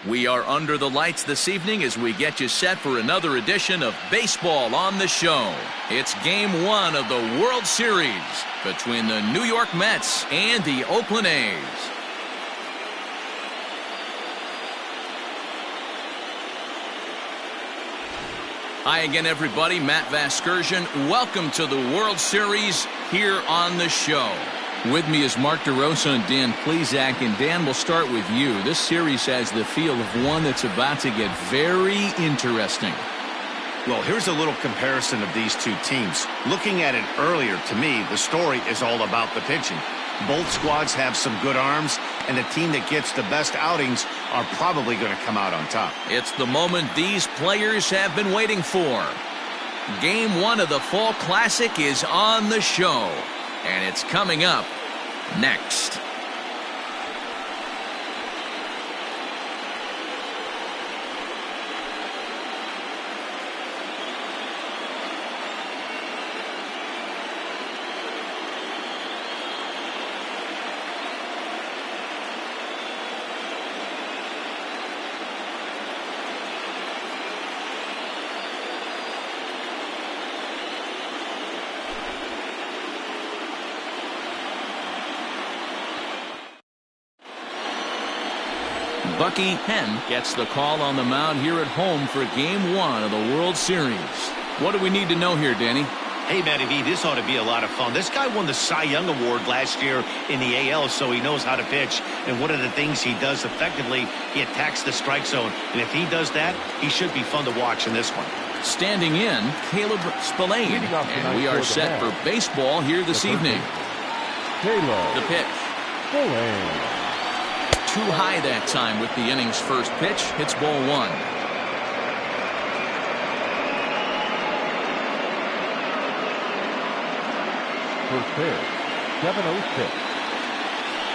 We are under the lights this evening as we get you set for another edition of Baseball on the Show. It's Game 1 of the World Series between the New York Mets and the Oakland A's. Hi again, everybody. Matt Vasgersian. Welcome to the World Series here on the show. With me is Mark DeRosa and Dan Plesac. And Dan, we'll start with you. This series has the feel of one that's about to get very interesting. Well, here's a little comparison of these two teams. Looking at it earlier, to me, the story is all about the pitching. Both squads have some good arms, and the team that gets the best outings are probably going to come out on top. It's the moment these players have been waiting for. Game 1 of the Fall Classic is on the show, and it's coming up next. Bucky Henn gets the call on the mound here at home for Game 1 of the World Series. What do we need to know here, Danny? Hey, Matty V, this ought to be a lot of fun. This guy won the Cy Young Award last year in the AL, so he knows how to pitch. And one of the things he does effectively, he attacks the strike zone. And if he does that, he should be fun to watch in this one. Standing in, Caleb Spillane. And we are set for baseball here this evening. The pitch. Spillane. Too high that time with the inning's first pitch. Hits ball 1. First pitch. 7-0 pitch.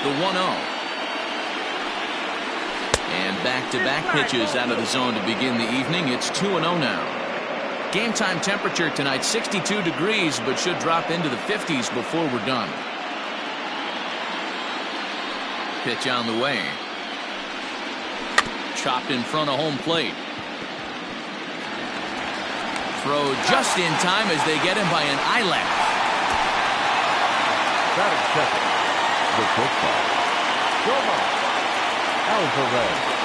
The 1-0. And back-to-back pitches out of the zone to begin the evening. It's 2-0 now. Game time temperature tonight 62 degrees, but should drop into the 50s before we're done. Pitch on the way. Chopped in front of home plate. Throw just in time as they get him by an eyelash. Batting second. The football. Alvarez.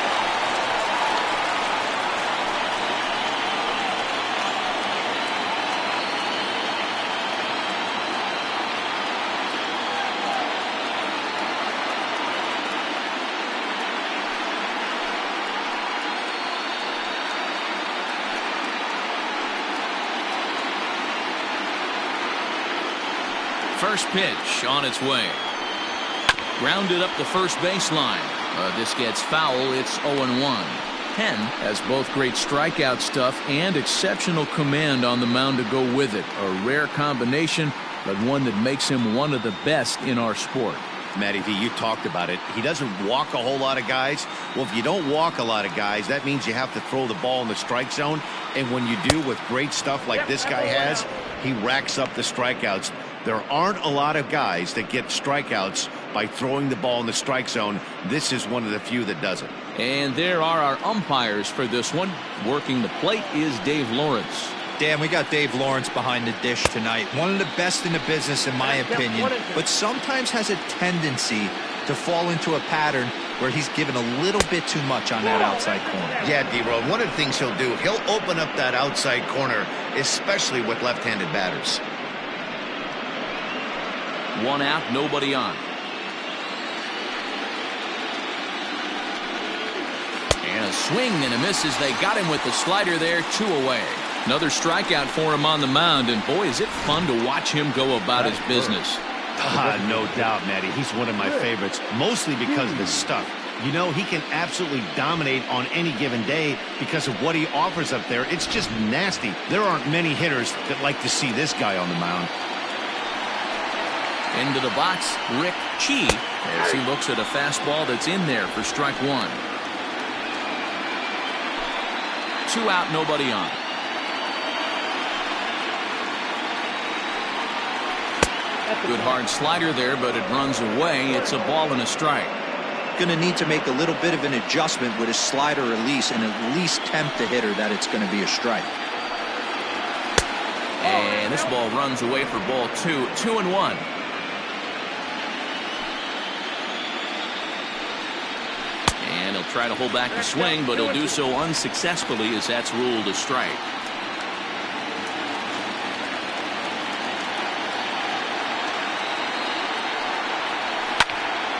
First pitch on its way. Grounded up the first baseline. This gets foul. It's 0-1. Henn has both great strikeout stuff and exceptional command on the mound to go with it. A rare combination, but one that makes him one of the best in our sport. Matty V, you talked about it. He doesn't walk a whole lot of guys. Well, if you don't walk a lot of guys, that means you have to throw the ball in the strike zone. And when you do with great stuff like this guy has, he racks up the strikeouts. There aren't a lot of guys that get strikeouts by throwing the ball in the strike zone. This is one of the few that does it. And there are our umpires for this one. Working the plate is Dave Lawrence. Dan, we got Dave Lawrence behind the dish tonight. One of the best in the business, in my opinion, but sometimes has a tendency to fall into a pattern where he's given a little bit too much on that outside corner. Yeah, D-Road, one of the things he'll do, he'll open up that outside corner, especially with left-handed batters. 1 out, nobody on. And a swing and a miss as they got him with the slider there. 2 away. Another strikeout for him on the mound, and boy, is it fun to watch him go about his business. No doubt, Matty. He's one of my favorites, mostly because of his stuff. You know, he can absolutely dominate on any given day because of what he offers up there. It's just nasty. There aren't many hitters that like to see this guy on the mound. Into the box, Rick Chi, as he looks at a fastball that's in there for strike 1. 2 out, nobody on. Good hard slider there, but it runs away. It's a ball and a strike. going to need to make a little bit of an adjustment with his slider release and at least tempt the hitter that it's going to be a strike. And this ball runs away for ball 2. 2-1. And he'll try to hold back the swing, but he'll do so unsuccessfully as that's ruled a strike.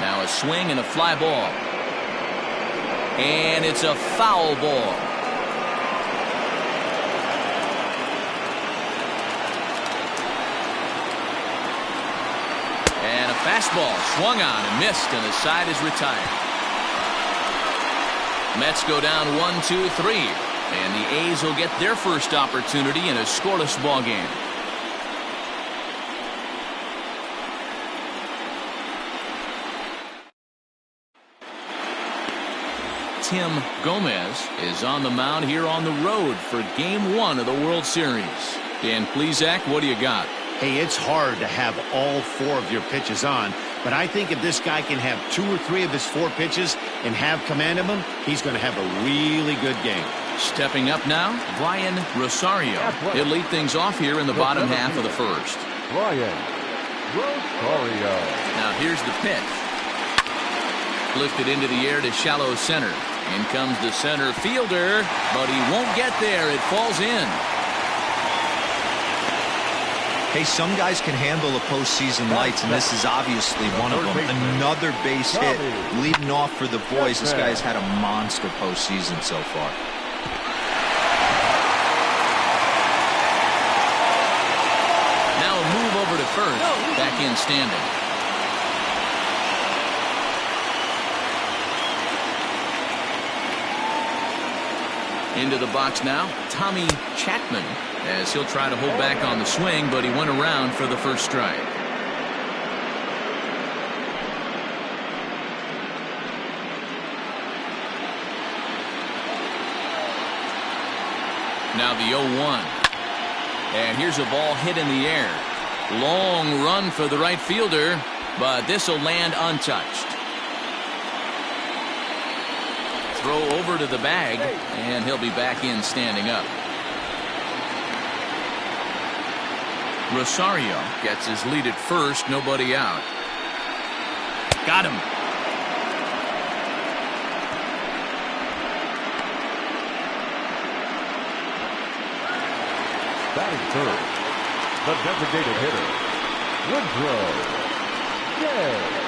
Now a swing and a fly ball. And it's a foul ball. And a fastball swung on and missed, and the side is retired. Mets go down 1-2-3, and the A's will get their first opportunity in a scoreless ball game. Tim Gomez is on the mound here on the road for Game 1 of the World Series. Dan Plesac, what do you got? Hey, it's hard to have all 4 of your pitches on, but I think if this guy can have 2 or 3 of his 4 pitches and have command of them, he's going to have a really good game. Stepping up now, Brian Rosario. He'll lead things off here in the bottom half of the first. Brian Rosario. Now here's the pitch. Lifted into the air to shallow center. In comes the center fielder, but he won't get there. It falls in. Hey, some guys can handle the postseason lights, and this is obviously one of them. Another base hit leading off for the boys. This guy's had a monster postseason so far. Now a move over to first. Back in standing. Into the box now, Tommy Chapman, as he'll try to hold back on the swing, but he went around for the first strike. Now the 0-1. And here's a ball hit in the air. Long run for the right fielder, but this will land untouched. Throw over to the bag, and he'll be back in standing up. Rosario gets his lead at first, nobody out. Got him. Batting third, the designated hitter, Woodrow. Yay!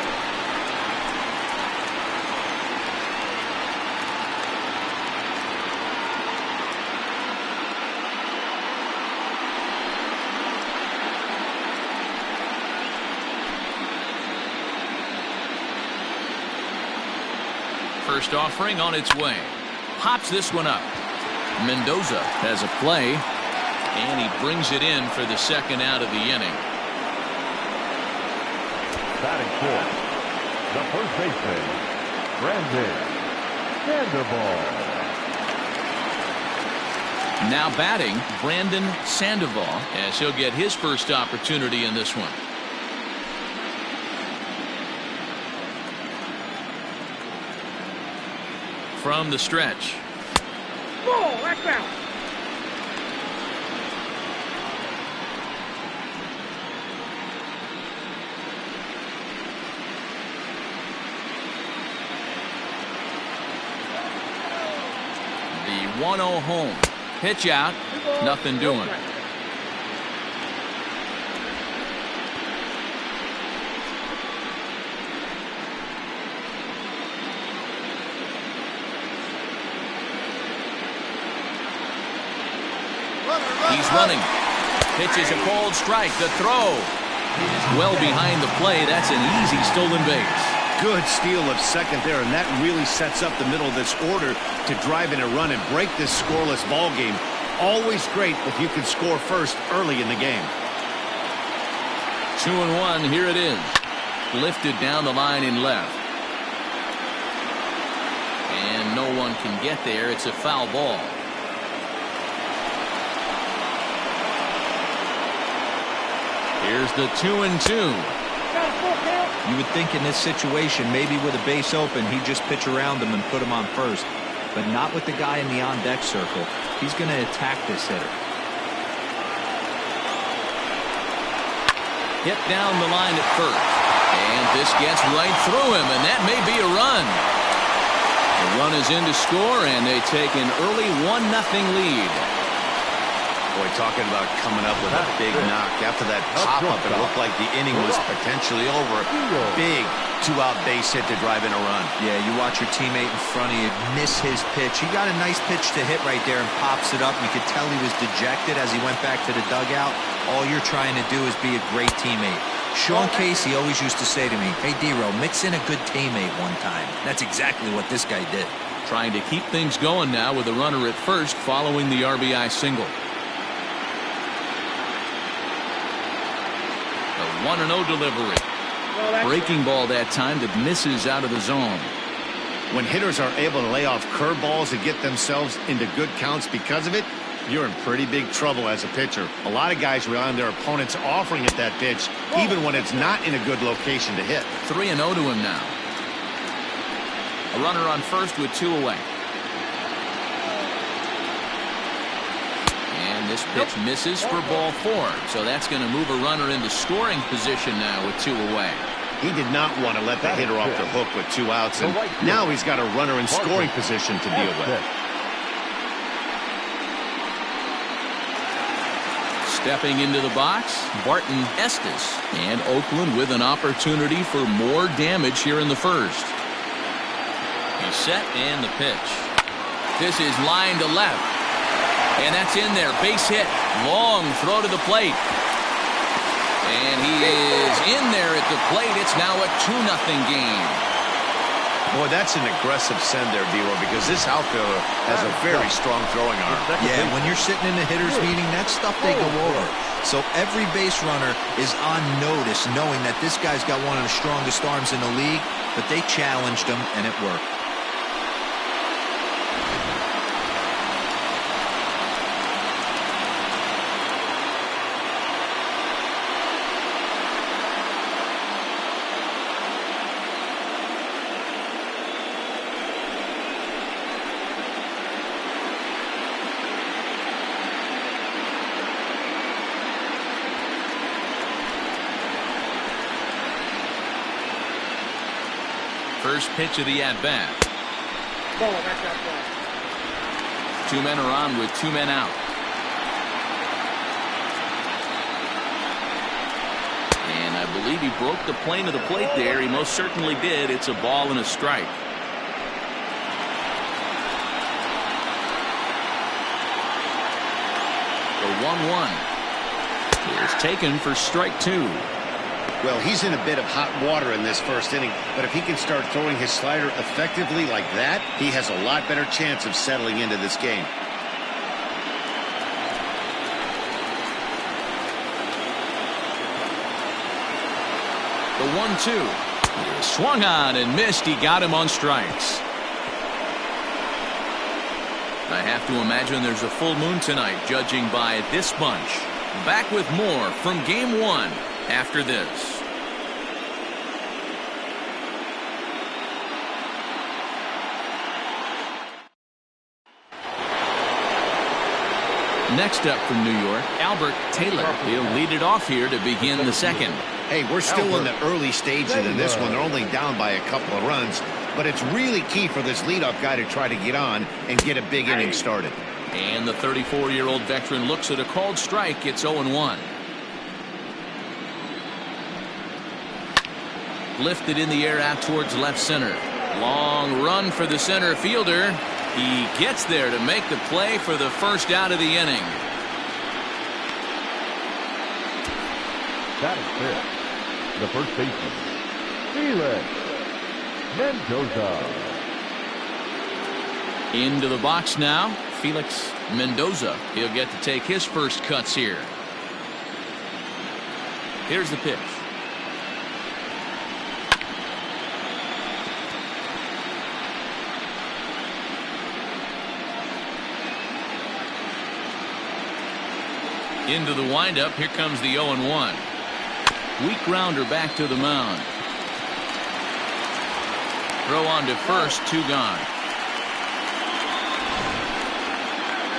First offering on its way. Pops this one up. Mendoza has a play, and he brings it in for the second out of the inning. Batting fourth, the first baseman, Brandon Sandoval. Now batting, Brandon Sandoval, as he'll get his first opportunity in this one. From the stretch. Ball, right down. The 1-0 home. Pitch out. Nothing doing. He's running. Pitches a cold strike. The throw is well behind the play. That's an easy stolen base. Good steal of second there, and that really sets up the middle of this order to drive in a run and break this scoreless ball game. Always great if you can score first early in the game. 2-1. Here it is. Lifted down the line in left. And no one can get there. It's a foul ball. Here's the 2-2. You would think in this situation, maybe with a base open, he'd just pitch around him and put him on first. But not with the guy in the on-deck circle. He's going to attack this hitter. Hit down the line at first. And this gets right through him, and that may be a run. The run is in to score, and they take an early 1-0 lead. Boy, talking about coming up with a big knock. After that pop-up, it looked like the inning was potentially over. Big two-out base hit to drive in a run. Yeah, you watch your teammate in front of you miss his pitch. He got a nice pitch to hit right there and pops it up. You could tell he was dejected as he went back to the dugout. All you're trying to do is be a great teammate. Sean Casey always used to say to me, hey, D-Row, mix in a good teammate one time. That's exactly what this guy did. Trying to keep things going now with a runner at first following the RBI single. The 1-0 delivery. Breaking ball that time that misses out of the zone. When hitters are able to lay off curveballs and get themselves into good counts because of it, you're in pretty big trouble as a pitcher. A lot of guys rely on their opponents offering at that pitch, even when it's not in a good location to hit. 3-0 to him now. A runner on first with 2 away. And this pitch misses for ball 4. So that's going to move a runner into scoring position now with 2 away. He did not want to let the hitter off the hook with 2 outs, and now he's got a runner in scoring position to deal with. Stepping into the box, Barton Estes. And Oakland with an opportunity for more damage here in the first. He's set and the pitch. This is line to left. And that's in there. Base hit. Long throw to the plate. And he is in there at the plate. It's now a 2-0 game. Boy, that's an aggressive send there, D-Row, because this outfielder has a very strong throwing arm. Yeah, when you're sitting in the hitter's meeting, that's stuff they go over. So every base runner is on notice, knowing that this guy's got one of the strongest arms in the league, but they challenged him, and it worked. First pitch of the at-bat. 2 men are on with 2 men out. And I believe he broke the plane of the plate there. He most certainly did. It's a ball and a strike. The 1-1 is taken for strike 2. Well, he's in a bit of hot water in this first inning, but if he can start throwing his slider effectively like that, he has a lot better chance of settling into this game. The 1-2 swung on and missed. He got him on strikes. I have to imagine there's a full moon tonight, judging by this bunch. Back with more from Game 1 after this. Next up from New York, Albert Taylor. He'll lead it off here to begin the second. Hey, we're still in the early stages in this one. They're only down by a couple of runs, but it's really key for this leadoff guy to try to get on and get a big inning started. And the 34-year-old veteran looks at a called strike. It's 0-1. Lifted in the air out towards left center. Long run for the center fielder. He gets there to make the play for the first out of the inning. That is it. The first baseman, Felix Mendoza. Into the box now, Felix Mendoza. He'll get to take his first cuts here. Here's the pitch. Into the windup. Here comes the 0-1. Weak grounder back to the mound. Throw on to first, 2 gone.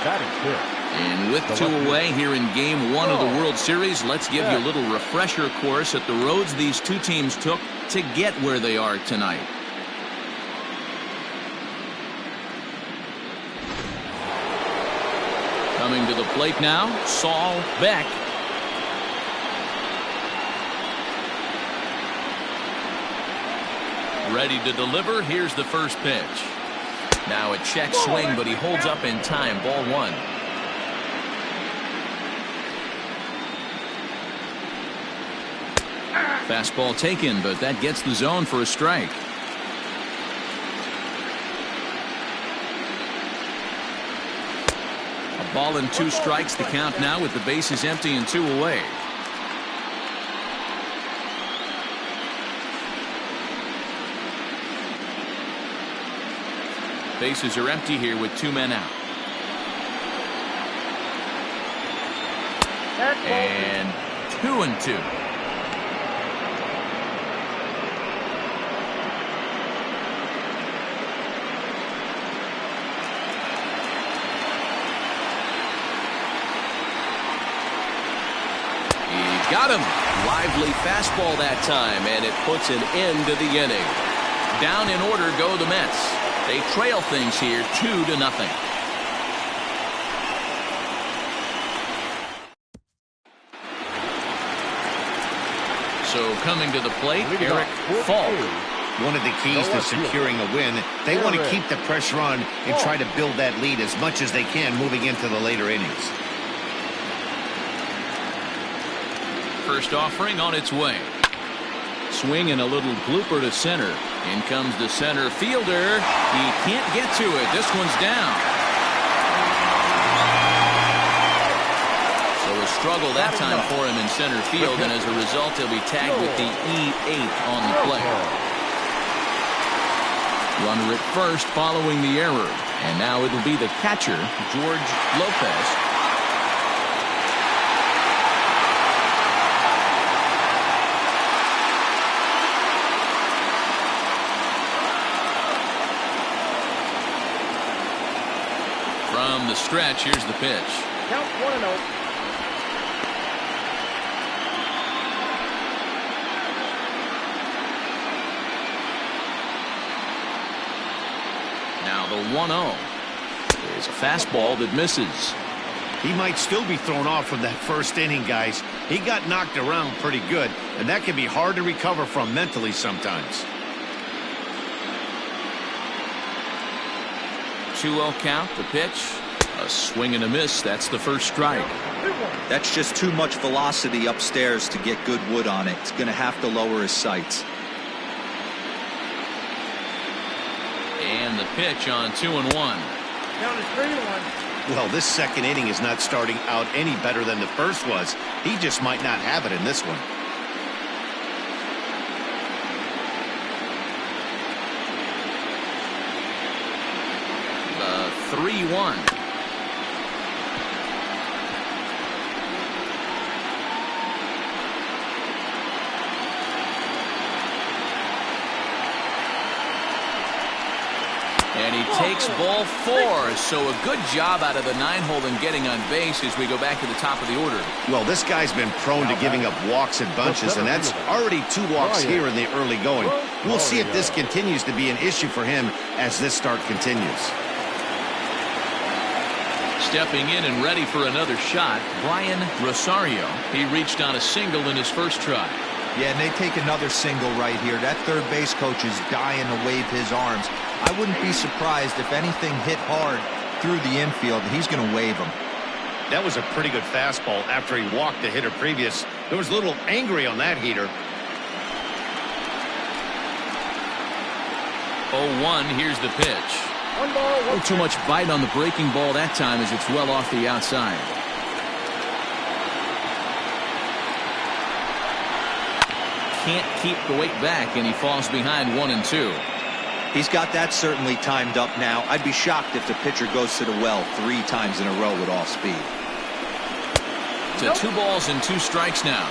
Batting fifth. And with 2 away here in Game 1 of the World Series, let's give you a little refresher course at the roads these two teams took to get where they are tonight. Coming to the plate now, Saul Beck. Ready to deliver. Here's the first pitch. Now a check swing, but he holds up in time. Ball 1. Fastball taken, but that gets the zone for a strike. A ball and 2 strikes, the count now with the bases empty and 2 away. Bases are empty here with 2 men out. And 2-2. Got him. Lively fastball that time, and it puts an end to the inning. Down in order go the Mets. They trail things here 2-0. So coming to the plate, Eric Falk. One of the keys to securing a win, they want to keep the pressure on and try to build that lead as much as they can moving into the later innings. First offering on its way. Swing and a little blooper to center. In comes the center fielder. He can't get to it. This one's down. So a struggle that time for him in center field, and as a result he'll be tagged with the E8 on the play. Runner at first following the error, and now it'll be the catcher, George Lopez. From the stretch, here's the pitch. Count 1-0. Now the 1-0. There's a fastball that misses. He might still be thrown off from that first inning, guys. He got knocked around pretty good, and that can be hard to recover from mentally sometimes. 2-0 count, the pitch. A swing and a miss. That's the first strike. That's just too much velocity upstairs to get good wood on it. It's going to have to lower his sights. And the pitch on 2-1. Count is 3-1. Well, this second inning is not starting out any better than the first was. He just might not have it in this one. The 3-1. And he takes ball 4. So a good job out of the 9-hole in getting on base as we go back to the top of the order. Well, this guy's been prone to giving up walks and bunches, and that's already 2 walks here in the early going. We'll see if this continues to be an issue for him as this start continues. Stepping in and ready for another shot, Brian Rosario. He reached on a single in his first try. Yeah, and they take another single right here. That third base coach is dying to wave his arms. I wouldn't be surprised if anything hit hard through the infield. He's going to wave them. That was a pretty good fastball after he walked the hitter previous. There was a little angry on that heater. 0-1, here's the pitch. 1 ball, 1 Too much bite on the breaking ball that time as it's well off the outside. Can't keep the weight back, and he falls behind 1-2. He's got that certainly timed up now. I'd be shocked if the pitcher goes to the well 3 times in a row with off speed. To 2 balls and 2 strikes now.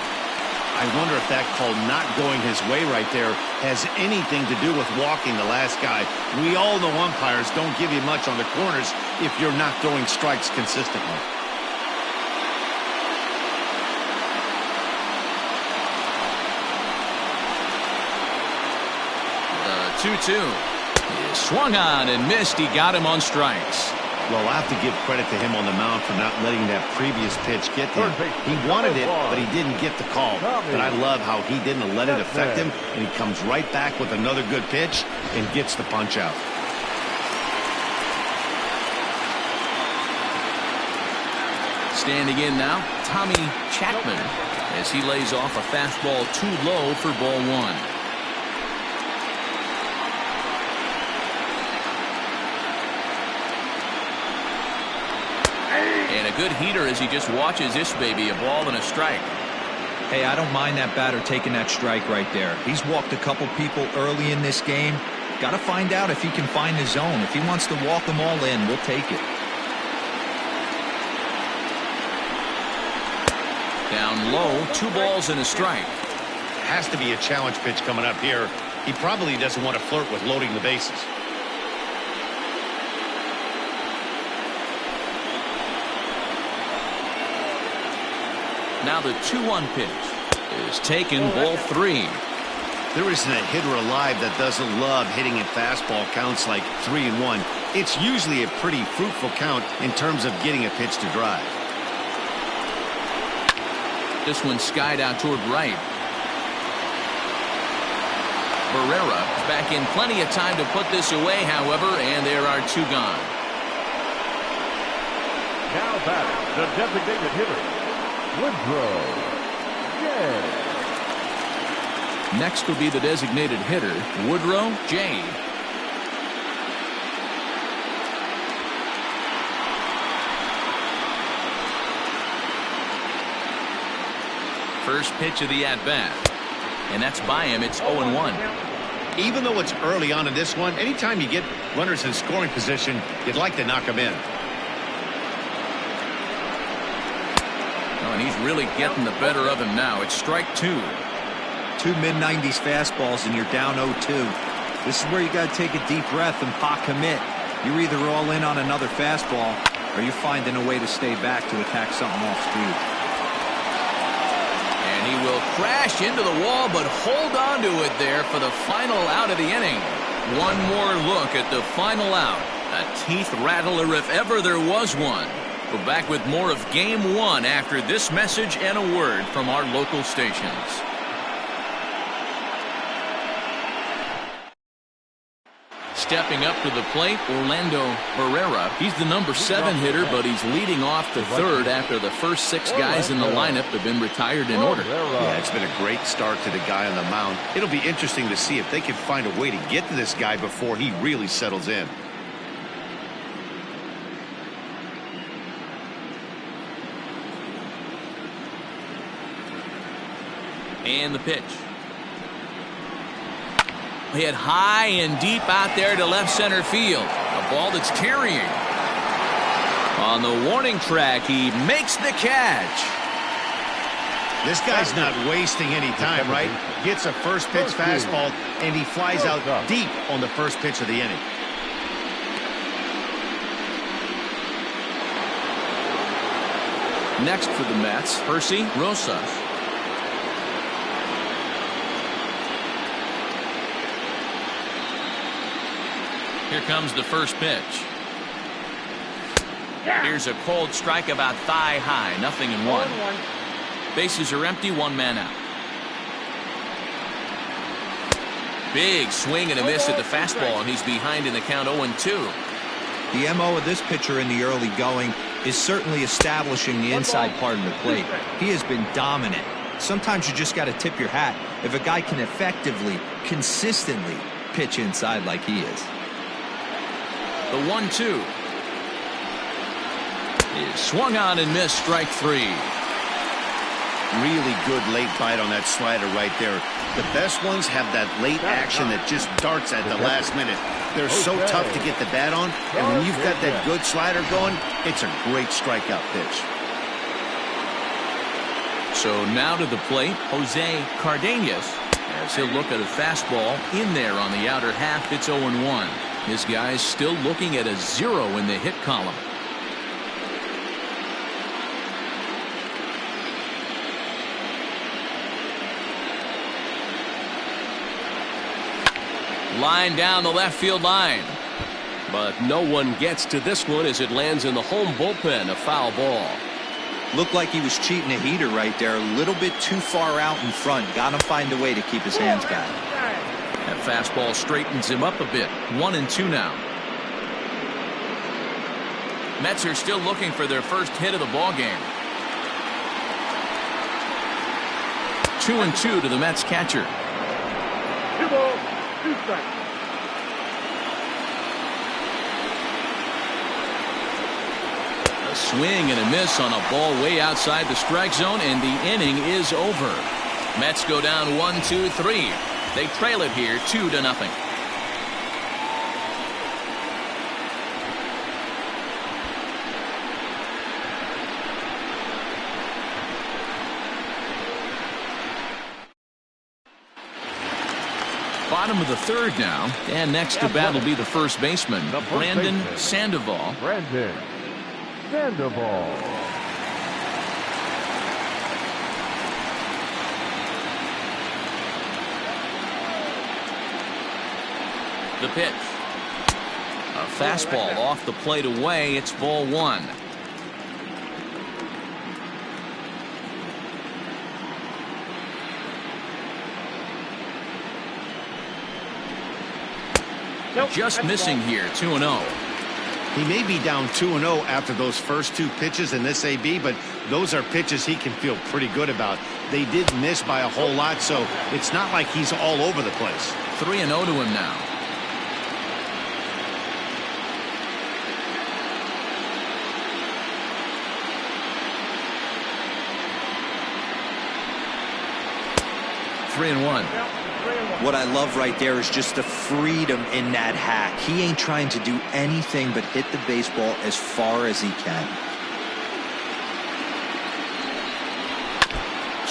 I wonder if that call not going his way right there has anything to do with walking the last guy. We all know umpires don't give you much on the corners if you're not throwing strikes consistently. The 2-2 is swung on and missed. He got him on strikes. Well, I have to give credit to him on the mound for not letting that previous pitch get to him. He wanted it, but he didn't get the call. But I love how he didn't let it affect him, and he comes right back with another good pitch and gets the punch out. Standing in now, Tommy Chapman, as he lays off a fastball too low for ball one. And a good heater as he just watches this baby, a ball and a strike. Hey, I don't mind that batter taking that strike right there. He's walked a couple people early in this game. Got to find out if he can find his zone. If he wants to walk them all in, we'll take it. Down low, 2 balls and a strike. Has to be a challenge pitch coming up here. He probably doesn't want to flirt with loading the bases. Now the 2-1 pitch is taken, ball 3. There isn't a hitter alive that doesn't love hitting at fastball counts like 3-1. It's usually a pretty fruitful count in terms of getting a pitch to drive. This one skied out toward right. Barrera back in plenty of time to put this away, however, and there are 2 gone. Now batting, the designated hitter, Woodrow. Yeah. Next will be the designated hitter, Woodrow J. First pitch of the at-bat, and that's by him. It's 0-1. Even though it's early on in this one, anytime you get runners in scoring position, you'd like to knock them in. Oh, and he's really getting the better of him now. It's strike 2. 2 mid-90s fastballs and you're down 0-2. This is where you got to take a deep breath and pot commit. You're either all in on another fastball or you're finding a way to stay back to attack something off speed. And he will crash into the wall, but hold on to it there for the final out of the inning. One more look at the final out. A teeth rattler if ever there was one. We're back with more of Game 1 after this message and a word from our local stations. Stepping up to the plate, Orlando Barrera. He's the number 7 hitter, but he's leading off the 3rd after the first 6 guys in the lineup have been retired in order. Yeah, it's been a great start to the guy on the mound. It'll be interesting to see if they can find a way to get to this guy before he really settles in. And the pitch. Hit high and deep out there to left center field. A ball that's carrying. On the warning track, he makes the catch. This guy's not wasting any time, right? Gets a first pitch fastball, and he flies out deep on the first pitch of the inning. Next for the Mets, Percy Rosas. Here comes the first pitch. Here's a cold strike about thigh high. 0-1. Bases are empty. 1 man out. Big swing and a miss at the fastball, and he's behind in the count 0-2. The MO of this pitcher in the early going is certainly establishing the inside part of the plate. He has been dominant. Sometimes you just got to tip your hat if a guy can effectively, consistently pitch inside like he is. The 1-2 is swung on and missed. Strike 3. Really good late bite on that slider right there. The best ones have that late action that just darts at the last minute. They're so tough to get the bat on, and when you've got that good slider going, it's a great strikeout pitch. So now to the plate, Jose Cardenas, as he'll look at a fastball in there on the outer half. It's 0-1. This guy's still looking at a 0 in the hit column. Line down the left field line. But no one gets to this one as it lands in the home bullpen. A foul ball. Looked like he was cheating a heater right there. A little bit too far out in front. Got to find a way to keep his hands back. That fastball straightens him up a bit. 1-2 now. Mets are still looking for their first hit of the ball game. 2-2 to the Mets catcher. 2 balls, 2 strikes. A swing and a miss on a ball way outside the strike zone, and the inning is over. Mets go down 1-2-3. They trail it here 2-0. Bottom of the third now, and next to bat will be the first baseman, Brandon Sandoval. Brandon Sandoval. The pitch. A fastball off the plate away. It's ball 1. Just missing here. 2-0. He may be down 2-0 after those first 2 pitches in this AB, but those are pitches he can feel pretty good about. They did miss by a whole lot, so it's not like he's all over the place. 3-0 to him now. What I love right there is just the freedom in that hack. He ain't trying to do anything but hit the baseball as far as he can.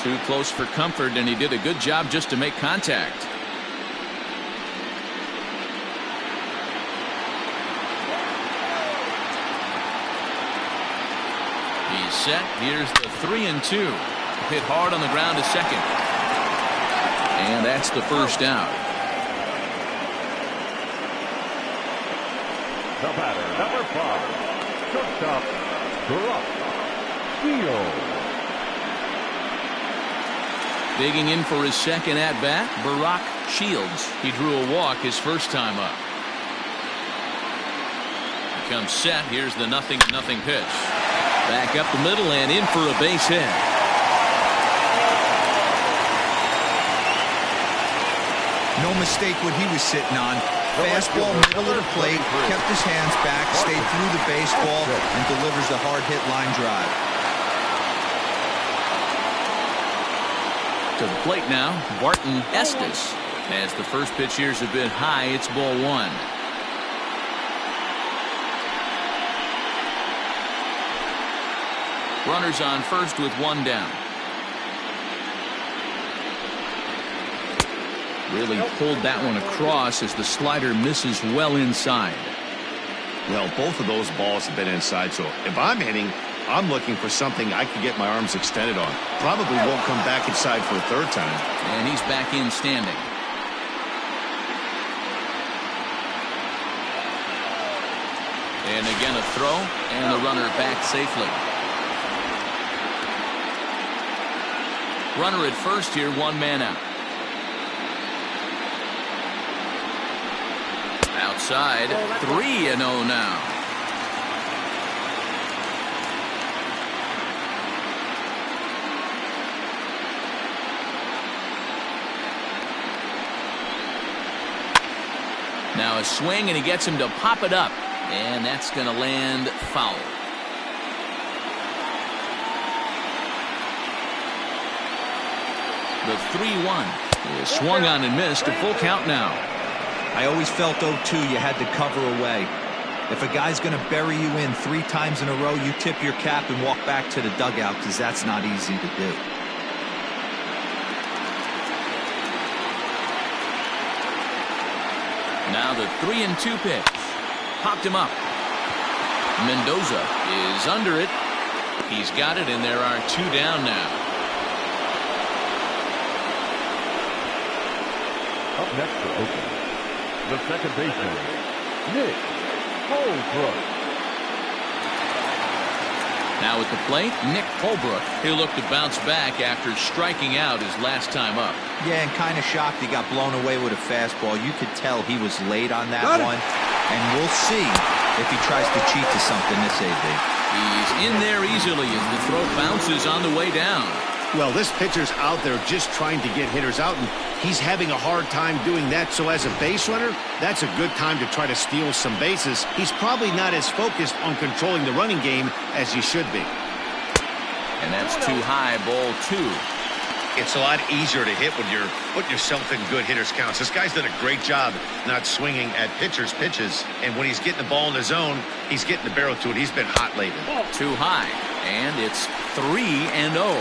Too close for comfort, and he did a good job just to make contact. He's set. Here's the 3-2. Hit hard on the ground to second. And that's the first out. The batter, number 5, shortstop, Brock Shields. Digging in for his second at-bat, Brock Shields. He drew a walk his first time up. He comes set. Here's the 0-0 pitch. Back up the middle and in for a base hit. No mistake what he was sitting on. Fastball middle of the plate, kept his hands back, stayed through the baseball, and delivers the hard hit line drive. To the plate now, Barton Estes. As the first pitch here's a bit high, it's ball 1. Runners on first with 1 down. Really pulled that one across as the slider misses well inside. Well, both of those balls have been inside, so if I'm hitting, I'm looking for something I can get my arms extended on. Probably won't come back inside for a third time. And he's back in standing. And again a throw, and the runner back safely. Runner at first here, 1 man out. Outside, 3-0 now. Now a swing, and he gets him to pop it up, and that's going to land foul. The 3-1 is swung on and missed. A full count now. I always felt, 0-2, you had to cover away. If a guy's going to bury you in 3 times in a row, you tip your cap and walk back to the dugout, because that's not easy to do. the 3-2 pitch. Popped him up. Mendoza is under it. He's got it, and there are 2 down now. Up next for Oakland, the second baseman, Nick Holbrook. Now at the plate, Nick Holbrook. He'll look to bounce back after striking out his last time up. Yeah, and kind of shocked he got blown away with a fastball. You could tell he was late on that one. And we'll see if he tries to cheat to something this AB. He's in there easily as the throw bounces on the way down. Well, this pitcher's out there just trying to get hitters out, and he's having a hard time doing that. So as a base runner, that's a good time to try to steal some bases. He's probably not as focused on controlling the running game as he should be. And that's too high, ball 2. It's a lot easier to hit when you're putting yourself in good hitters' counts. This guy's done a great job not swinging at pitchers' pitches, and when he's getting the ball in the zone, he's getting the barrel to it. He's been hot lately. Too high, and it's 3-0.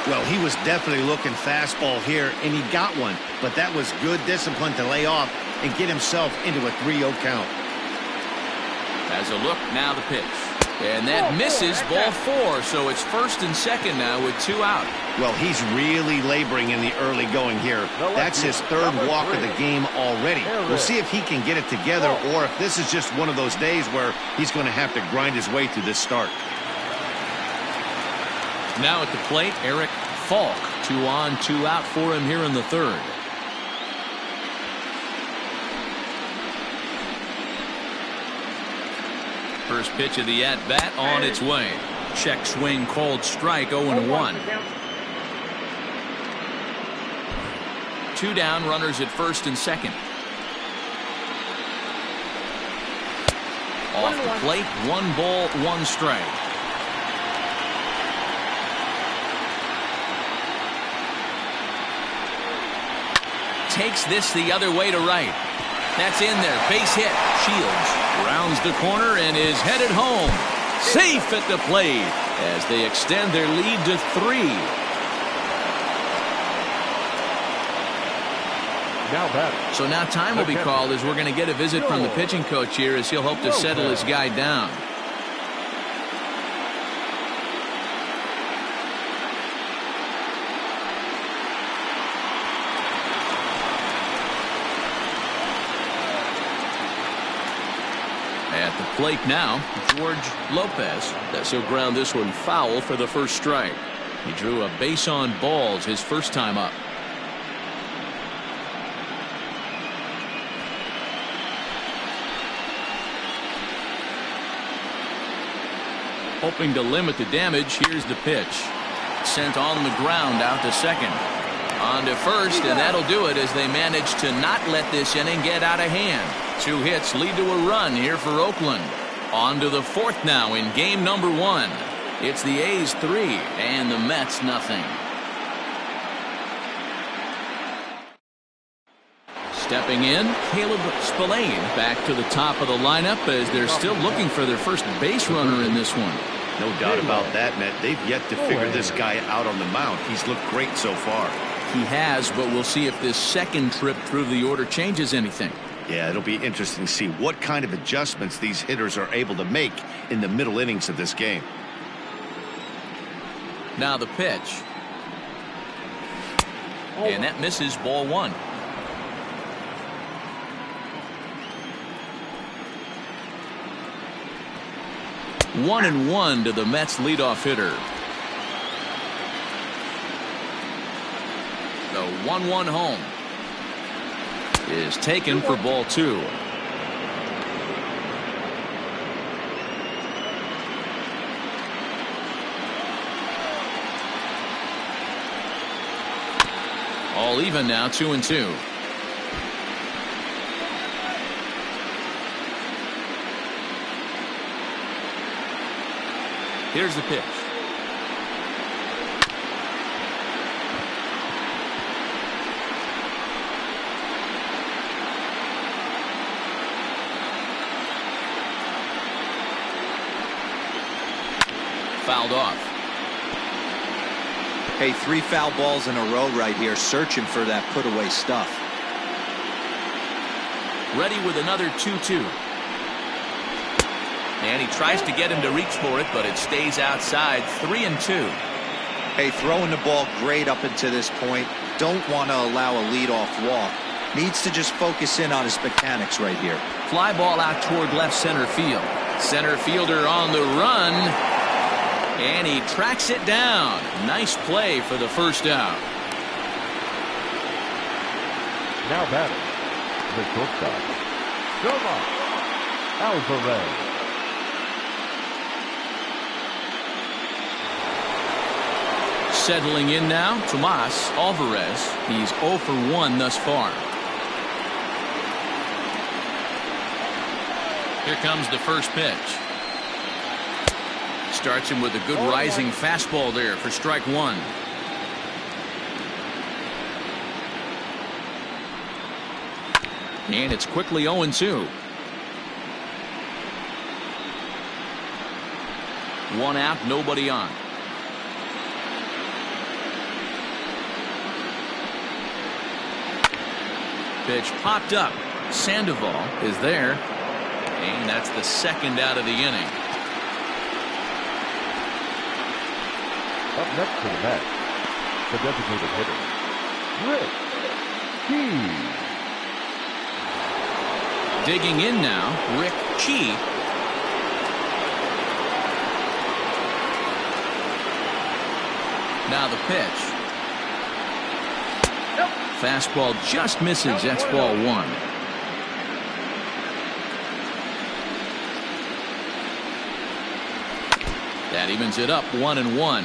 Well, he was definitely looking fastball here, and he got one. But that was good discipline to lay off and get himself into a 3-0 count. As a look, now the pitch. And that misses, ball 4. So it's first and second now with 2 out. Well, he's really laboring in the early going here. That's his 3rd walk of the game already. We'll see if he can get it together or if this is just one of those days where he's going to have to grind his way through this start. Now at the plate, Eric Falk. 2 on, 2 out for him here in the 3rd. First pitch of the at-bat on its way. Check swing, called strike, 0-1. 2 down, runners at first and second. Off the plate, 1 ball, 1 strike. Takes this the other way to right. That's in there. Base hit. Shields rounds the corner and is headed home. Safe at the plate as they extend their lead to 3. So now time will be called as we're going to get a visit from the pitching coach here as he'll hope to settle his guy down. At the plate now, George Lopez. He'll ground this one foul for the first strike. He drew a base on balls his first time up. Hoping to limit the damage, here's the pitch. Sent on the ground out to second. On to first, and that'll do it as they manage to not let this inning get out of hand. 2 hits lead to a run here for Oakland. On to the 4th now in game number 1. It's the A's 3 and the Mets nothing. Stepping in, Caleb Spillane back to the top of the lineup as they're still looking for their first base runner in this one. No doubt about that, Matt. They've yet to figure this guy out on the mound. He's looked great so far. He has, but we'll see if this second trip through the order changes anything. Yeah, it'll be interesting to see what kind of adjustments these hitters are able to make in the middle innings of this game. Now the pitch. And that misses, ball 1. One and 1 to the Mets leadoff hitter. The 1-1 home is taken for ball 2. All even now, 2-2. Here's the pitch. Fouled off. Hey, 3 foul balls in a row right here, searching for that put away stuff. Ready with another 2-2. And he tries to get him to reach for it, but it stays outside. 3-2. Hey, throwing the ball great up until this point. Don't want to allow a leadoff walk. Needs to just focus in on his mechanics right here. Fly ball out toward left center field. Center fielder on the run. And he tracks it down. Nice play for the first out. Now batting, the shortstop, Alvarez. Settling in now, Tomas Alvarez. He's 0 for 1 thus far. Here comes the first pitch. Starts him with a good rising fastball there for strike one. And it's quickly 0-2. One out, nobody on. Pitch popped up. Sandoval is there. And that's the second out of the inning. Up next to the bat, the designated hitter, Rick Key. Digging in now, Rick Key. Now the pitch. Fastball just misses. That's ball one. That evens it up 1-1.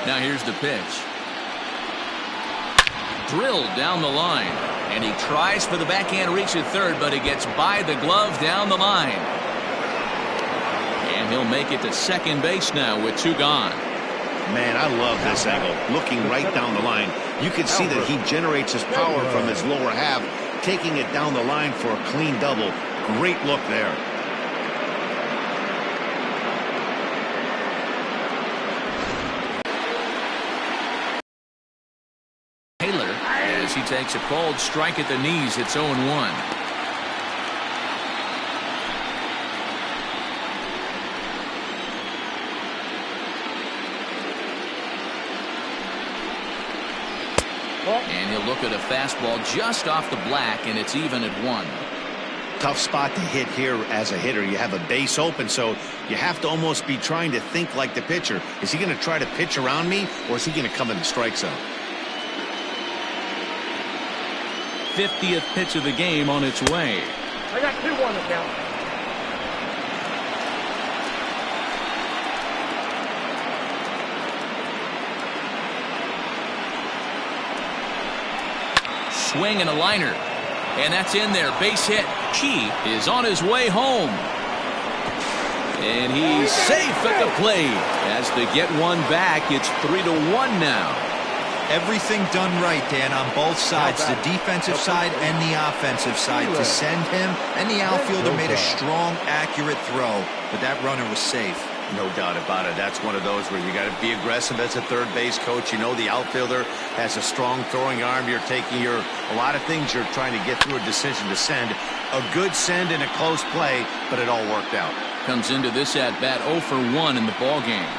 Now here's the pitch. Drilled down the line. And he tries for the backhand reach at third, but he gets by the glove down the line. And he'll make it to second base now with two gone. Man, I love this angle. Looking right down the line. You can see that he generates his power from his lower half, taking it down the line for a clean double. Great look there. He takes a cold strike at the knees. It's 0-1. And he'll look at a fastball just off the black, and it's even at 1. Tough spot to hit here as a hitter. You have a base open, so you have to almost be trying to think like the pitcher. Is he going to try to pitch around me, or is he going to come in the strike zone? 50th pitch of the game on its way. I got 2-1 account. Swing and a liner. And that's in there. Base hit. Key is on his way home. And he's safe at the plate. As they get one back, it's 3-1 now. Everything done right, Dan, on both sides, the defensive side and the offensive side, to send him, and the outfielder made a strong, accurate throw, but that runner was safe. No doubt about it. That's one of those where you got to be aggressive as a third base coach. You know the outfielder has a strong throwing arm. You're taking a lot of things you're trying to get through a decision to send. A good send in a close play, but it all worked out. Comes into this at bat 0 for 1 in the ball game.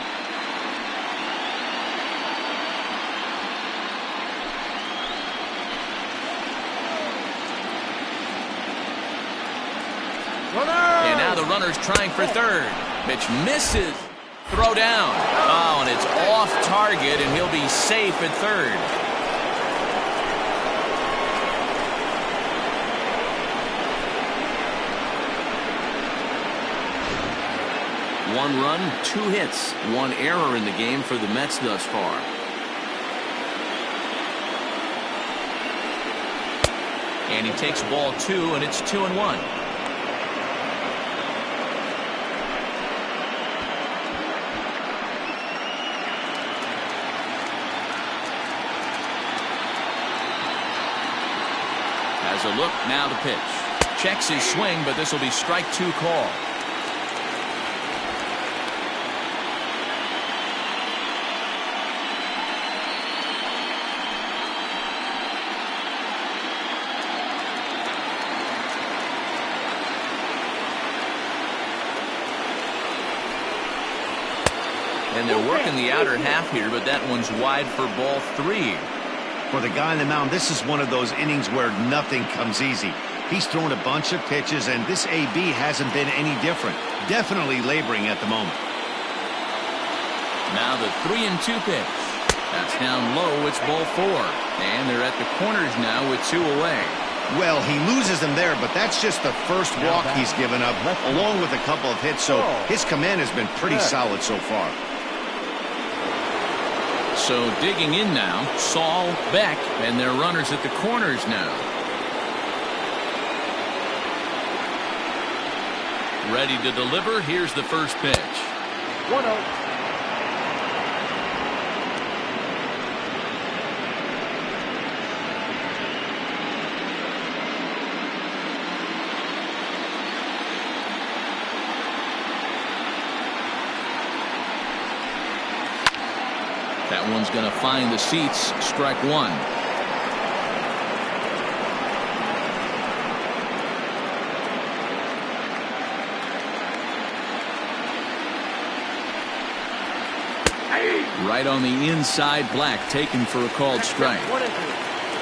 And now the runner's trying for third. Pitch misses. Throw down. Oh, and it's off target, and he'll be safe at third. One run, 2 hits, 1 error in the game for the Mets thus far. And he takes ball 2, and it's 2-1. Has a look, now the pitch. Checks his swing, but this will be strike 2 call. And they're working the outer half here, but that one's wide for ball 3. For the guy on the mound, this is one of those innings where nothing comes easy. He's thrown a bunch of pitches, and this AB hasn't been any different. Definitely laboring at the moment. Now the 3-2 pitch. That's down low. It's ball 4. And they're at the corners now with 2 away. Well, he loses them there, but that's just the first walk he's given up, along with a couple of hits, so his command has been pretty solid so far. So digging in now, Saul, Beck, and their runners at the corners now. Ready to deliver. Here's the first pitch. 1-0. That one's going to find the seats. Strike 1. Right on the inside, Black taken for a called strike.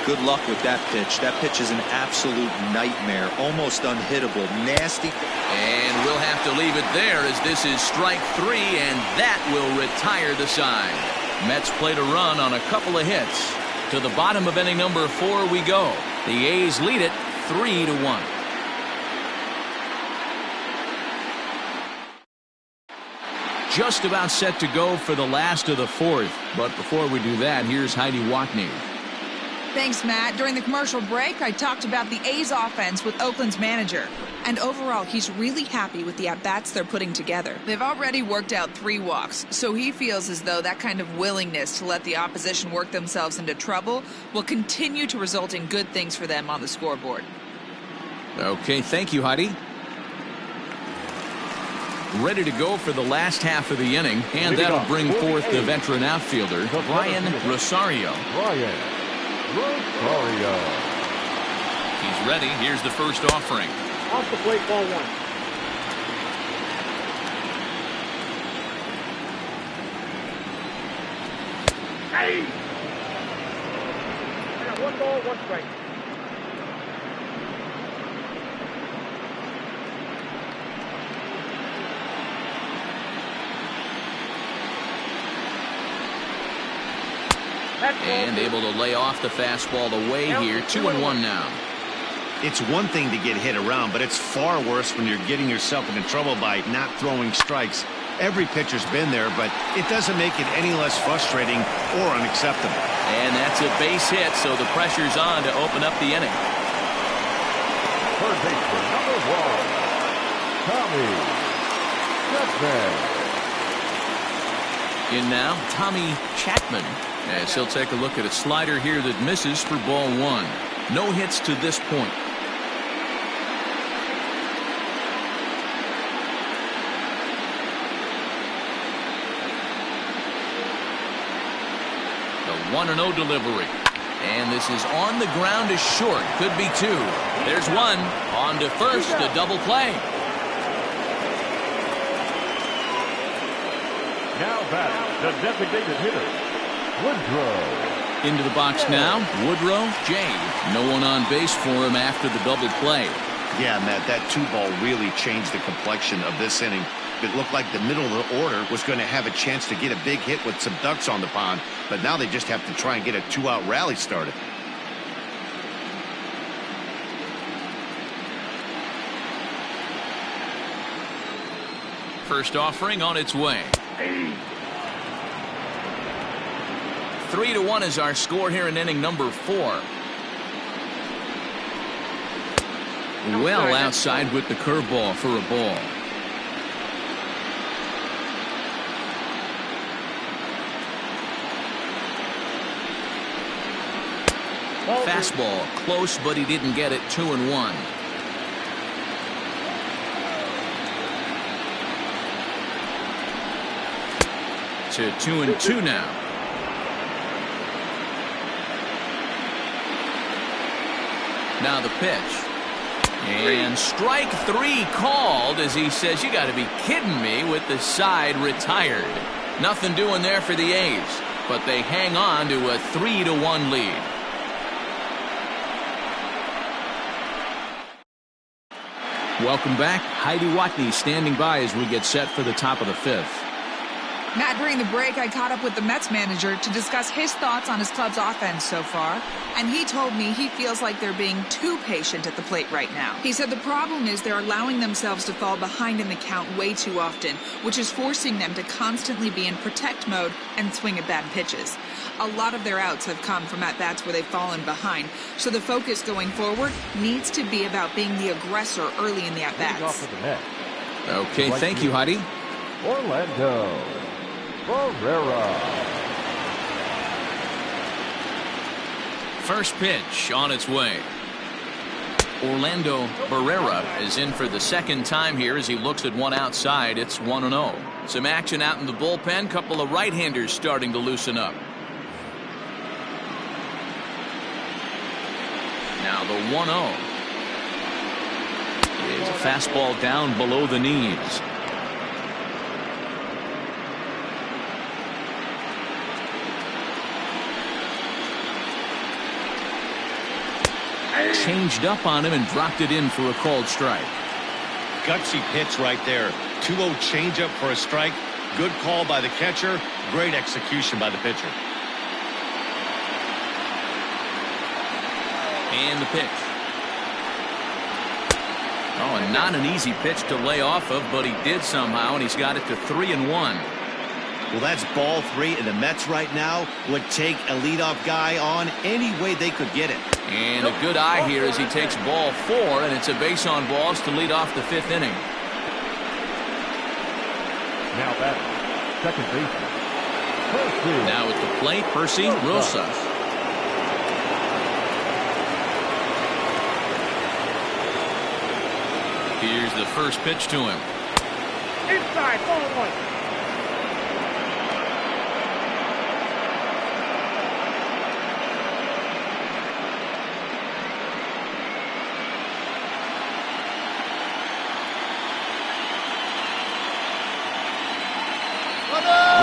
Good luck with that pitch. That pitch is an absolute nightmare. Almost unhittable. Nasty. And we'll have to leave it there as this is strike 3, and that will retire the side. Mets played a run on a couple of hits. To the bottom of inning number 4 we go. The A's lead it 3-1. Just about set to go for the last of the 4th. But before we do that, here's Heidi Watney. Thanks, Matt. During the commercial break, I talked about the A's offense with Oakland's manager. And overall, he's really happy with the at-bats they're putting together. They've already worked out 3 walks, so he feels as though that kind of willingness to let the opposition work themselves into trouble will continue to result in good things for them on the scoreboard. Okay, thank you, Heidi. Ready to go for the last half of the inning, and that'll bring forth the veteran outfielder, Brian Rosario. He's ready. Here's the first offering. Off the plate, ball 1. Hey! I got 1 ball, 1 strike. And able to lay off the fastball away here. 2-1 now. It's one thing to get hit around, but it's far worse when you're getting yourself into trouble by not throwing strikes. Every pitcher's been there, but it doesn't make it any less frustrating or unacceptable. And that's a base hit, so the pressure's on to open up the inning. Third baseman, number 1, Tommy Chapman. In now, Tommy Chapman, as he'll take a look at a slider here that misses for ball 1. No hits to this point. The 1-0 delivery. And this is on the ground is short. Could be 2. There's 1. On to first, a double play. Now batting, the designated hitter, Woodrow. Into the box now, Woodrow, Jay. No one on base for him after the double play. Yeah, Matt, that 2-ball really changed the complexion of this inning. It looked like the middle of the order was going to have a chance to get a big hit with some ducks on the pond, but now they just have to try and get a 2-out rally started. First offering on its way. 3-1 is our score here in inning number 4. Well outside with the curveball for a ball. Fastball close, but he didn't get it. 2-1. To 2-2 now. Now the pitch. And strike 3 called as he says, you got to be kidding me, with the side retired. Nothing doing there for the A's, but they hang on to a 3-1 lead. Welcome back. Heidi Watney standing by as we get set for the top of the 5th. Matt, during the break, I caught up with the Mets manager to discuss his thoughts on his club's offense so far, and he told me he feels like they're being too patient at the plate right now. He said the problem is they're allowing themselves to fall behind in the count way too often, which is forcing them to constantly be in protect mode and swing at bad pitches. A lot of their outs have come from at-bats where they've fallen behind, so the focus going forward needs to be about being the aggressor early in the at-bats. Okay, thank you, Heidi. Orlando Barrera. First pitch on its way. Orlando Barrera is in for the second time here as he looks at one outside. It's 1-0. Some action out in the bullpen. Couple of right-handers starting to loosen up. Now the 1-0 is a fastball down below the knees. Changed up on him and dropped it in for a called strike. Gutsy pitch right there. 2-0 changeup for a strike. Good call by the catcher. Great execution by the pitcher. And the pitch. Oh, and not an easy pitch to lay off of, but he did somehow, and he's got it to 3-1. Well, that's ball 3, and the Mets right now would take a leadoff guy on any way they could get it. And a good eye here as he takes ball 4, and it's a base on balls to lead off the 5th inning. Now back, second baseman, Percy. Now at the plate, Percy Rosa. Here's the first pitch to him. Inside, ball 1.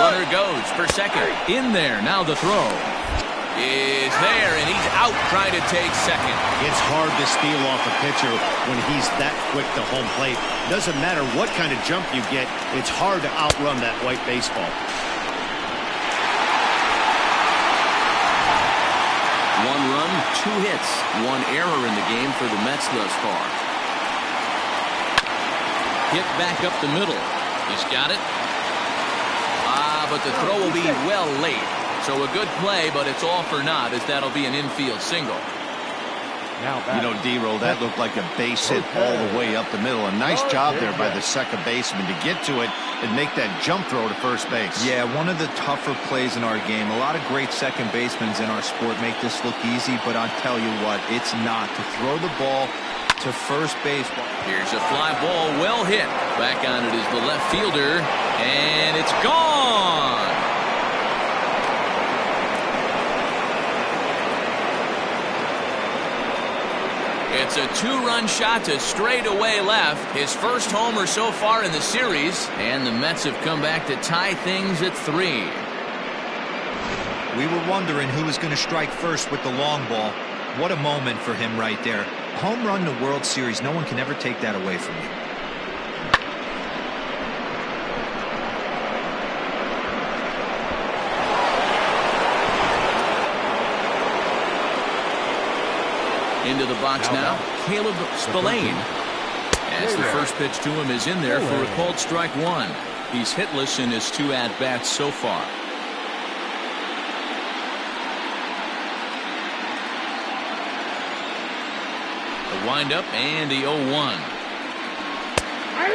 Runner goes for second. In there. Now the throw is there, and he's out trying to take second. It's hard to steal off a pitcher when he's that quick to home plate. Doesn't matter what kind of jump you get, it's hard to outrun that white baseball. One run, 2 hits, 1 error in the game for the Mets thus far. Hit back up the middle. He's got it. But the throw will be well late. So a good play, but it's all for naught as that'll be an infield single. Now back. You know, D-Roll, that looked like a base hit all the way up the middle. A nice job there by the second baseman to get to it and make that jump throw to first base. Yeah, one of the tougher plays in our game. A lot of great second basemen in our sport make this look easy, but I'll tell you what, it's not. To throw the ball to first base. Here's a fly ball, well hit. Back on it is the left fielder, and it's gone. It's a 2-run shot to straightaway left. His first homer so far in the series, and the Mets have come back to tie things at 3. We were wondering who was going to strike first with the long ball. What a moment for him right there. Home run to World Series. No one can ever take that away from you. Into the box now, Caleb Spillane. As the first pitch to him is in there for a called strike 1. He's hitless in his 2 at-bats so far. The windup and the 0-1.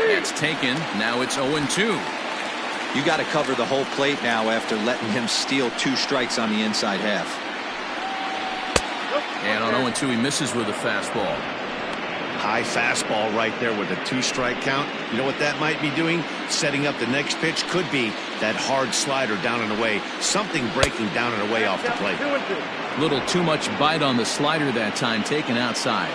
That's taken. Now it's 0-2. You got to cover the whole plate now after letting him steal 2 strikes on the inside half. And on 0-2, he misses with a fastball. High fastball right there with a 2-strike count. You know what that might be doing? Setting up the next pitch. Could be that hard slider down and away. Something breaking down and away off the plate. Little too much bite on the slider that time, taken outside.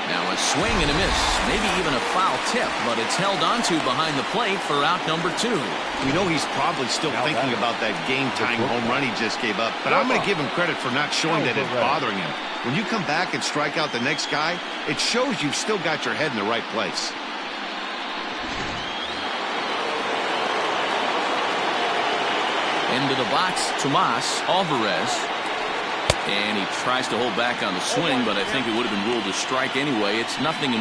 Now a swing and a miss. Maybe even a foul tip, but it's held onto behind the plate for out number 2. We know he's probably still thinking about that game-tying home run he just gave up, but I'm going to give him credit for not showing that it's bothering him. When you come back and strike out the next guy, it shows you've still got your head in the right place. Into the box, Tomas Alvarez. And he tries to hold back on the swing, but I think it would have been ruled a strike anyway. It's 0-1.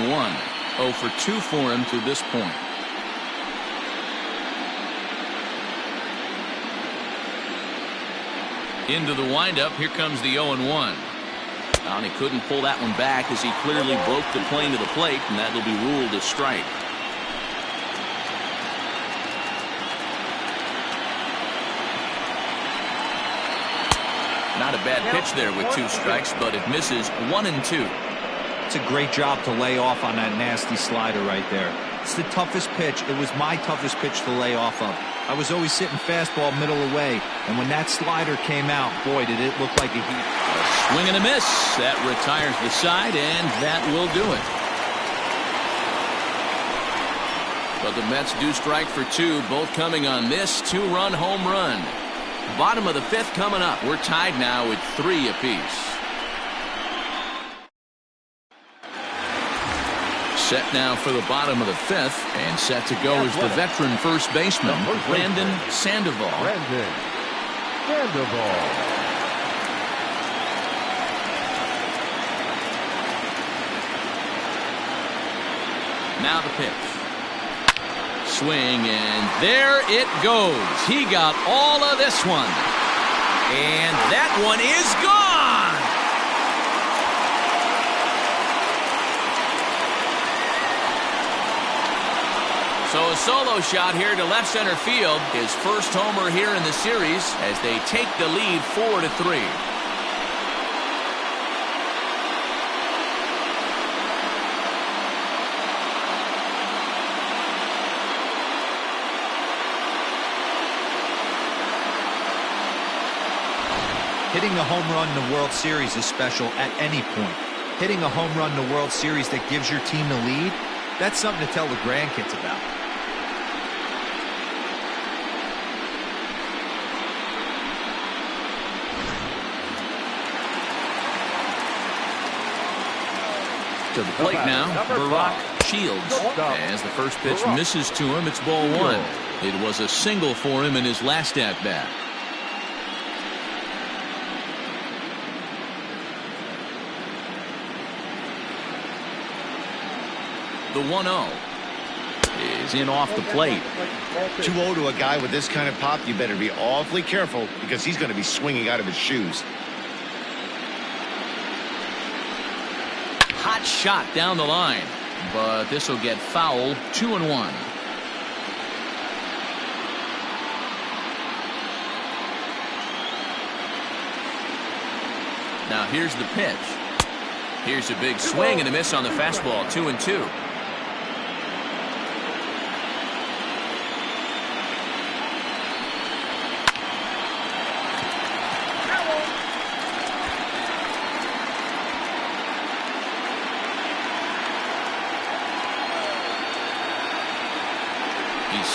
0 for 2 for him to this point. Into the windup. Here comes the 0-1. And he couldn't pull that one back as he clearly broke the plane to the plate, and that'll be ruled a strike. Not a bad pitch there with 2 strikes, but it misses 1 and 2. It's a great job to lay off on that nasty slider right there. It's the toughest pitch. It was my toughest pitch to lay off of. I was always sitting fastball middle away, and when that slider came out, boy, did it look like a heat. A swing and a miss. That retires the side, and that will do it. But the Mets do strike for 2, both coming on this 2-run home run. Bottom of the 5th coming up. We're tied now at 3 apiece. Set now for the bottom of the 5th, and set to go is the veteran first baseman, Brandon Sandoval. Now the pitch. Swing, and there it goes. He got all of this one. And that one is gone. So a solo shot here to left center field. His first homer here in the series as they take the lead 4-3. Hitting a home run in the World Series is special at any point. Hitting a home run in the World Series that gives your team the lead, that's something to tell the grandkids about. To the plate now, Barack Shields. As the first pitch misses to him, it's ball 1. It was a single for him in his last at-bat. The 1-0 is in off the plate. 2-0 to a guy with this kind of pop, you better be awfully careful because he's going to be swinging out of his shoes. Hot shot down the line, but this will get foul. 2-1. Now here's the pitch. Here's a big swing and a miss on the fastball. 2-2.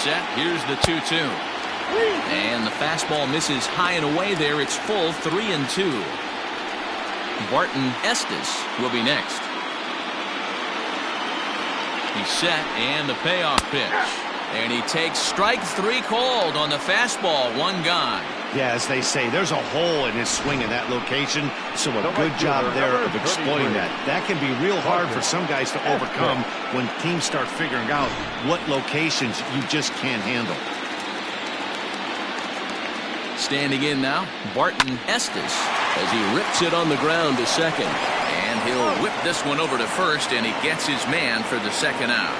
Set. Here's the 2-2. And the fastball misses high and away there. It's full. 3-2. Barton Estes will be next. He's set, and the payoff pitch. And he takes strike 3 called on the fastball. 1 gone. Yeah, as they say, there's a hole in his swing in that location, so a good job there of exploiting that. That can be real hard for some guys to overcome when teams start figuring out what locations you just can't handle. Standing in now, Barton Estes as he rips it on the ground to second. And he'll whip this one over to first, and he gets his man for the second out.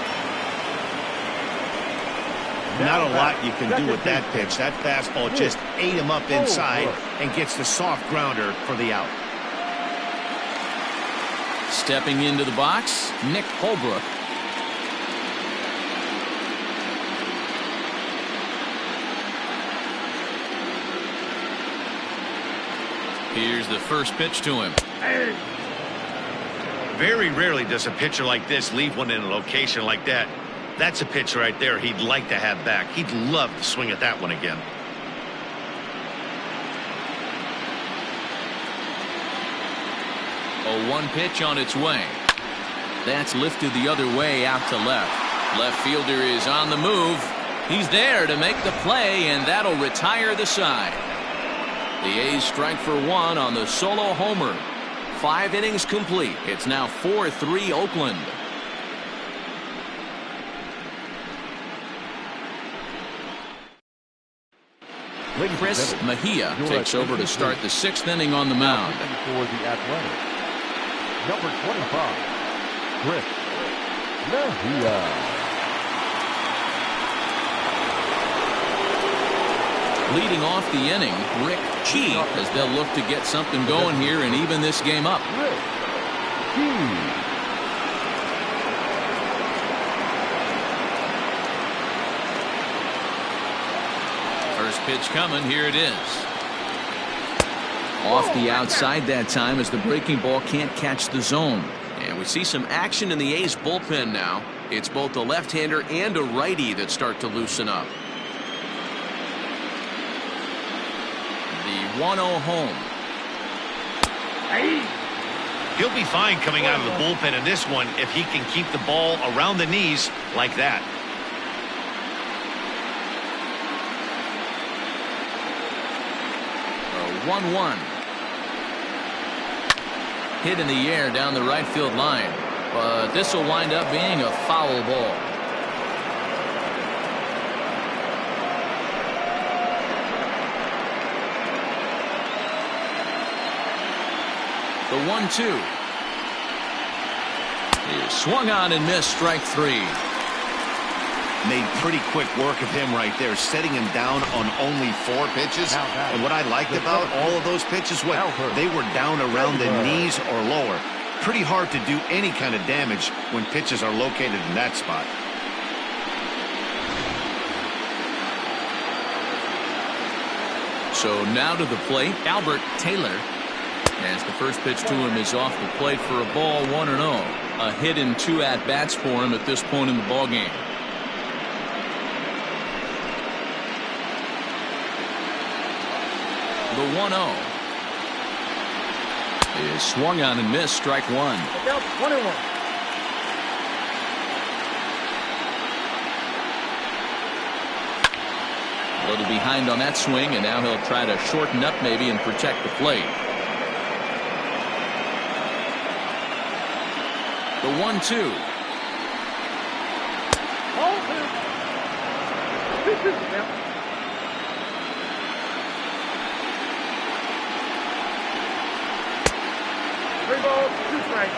Not a lot you can do with that pitch. That fastball just ate him up inside and gets the soft grounder for the out. Stepping into the box, Nick Holbrook. Here's the first pitch to him. Very rarely does a pitcher like this leave one in a location like that. That's a pitch right there he'd like to have back. He'd love to swing at that one again. A 1 pitch on its way. That's lifted the other way out to left. Left fielder is on the move. He's there to make the play, and that'll retire the side. The A's strike for 1 on the solo homer. 5 innings complete. It's now 4-3 Oakland. Chris Mejia takes over to start the 6th inning on the mound. For the Athletics, number 25, Chris Mejia. Leading off the inning, Rick Key, as they'll look to get something going here and even this game up. Rick Key. First pitch coming. Here it is. Off the outside that time as the breaking ball can't catch the zone. And we see some action in the A's bullpen now. It's both a left-hander and a righty that start to loosen up. The 1-0 home. He'll be fine coming out of the bullpen in this one if he can keep the ball around the knees like that. A 1-1. Hit in the air down the right field line, but this will wind up being a foul ball. The 1-2 is swung on and missed. Strike 3. Made pretty quick work of him right there, setting him down on only 4 pitches. And what I liked about all of those pitches, they were down around the knees or lower. Pretty hard to do any kind of damage when pitches are located in that spot. So now to the plate, Albert Taylor. As the first pitch to him is off the plate for a ball, 1-0. A hit in 2 at-bats for him at this point in the ballgame. The 1-0 is swung on and missed. Strike 1. 1-1. A little behind on that swing, and now he'll try to shorten up maybe and protect the plate. The 1-2. Three balls, 2 strikes.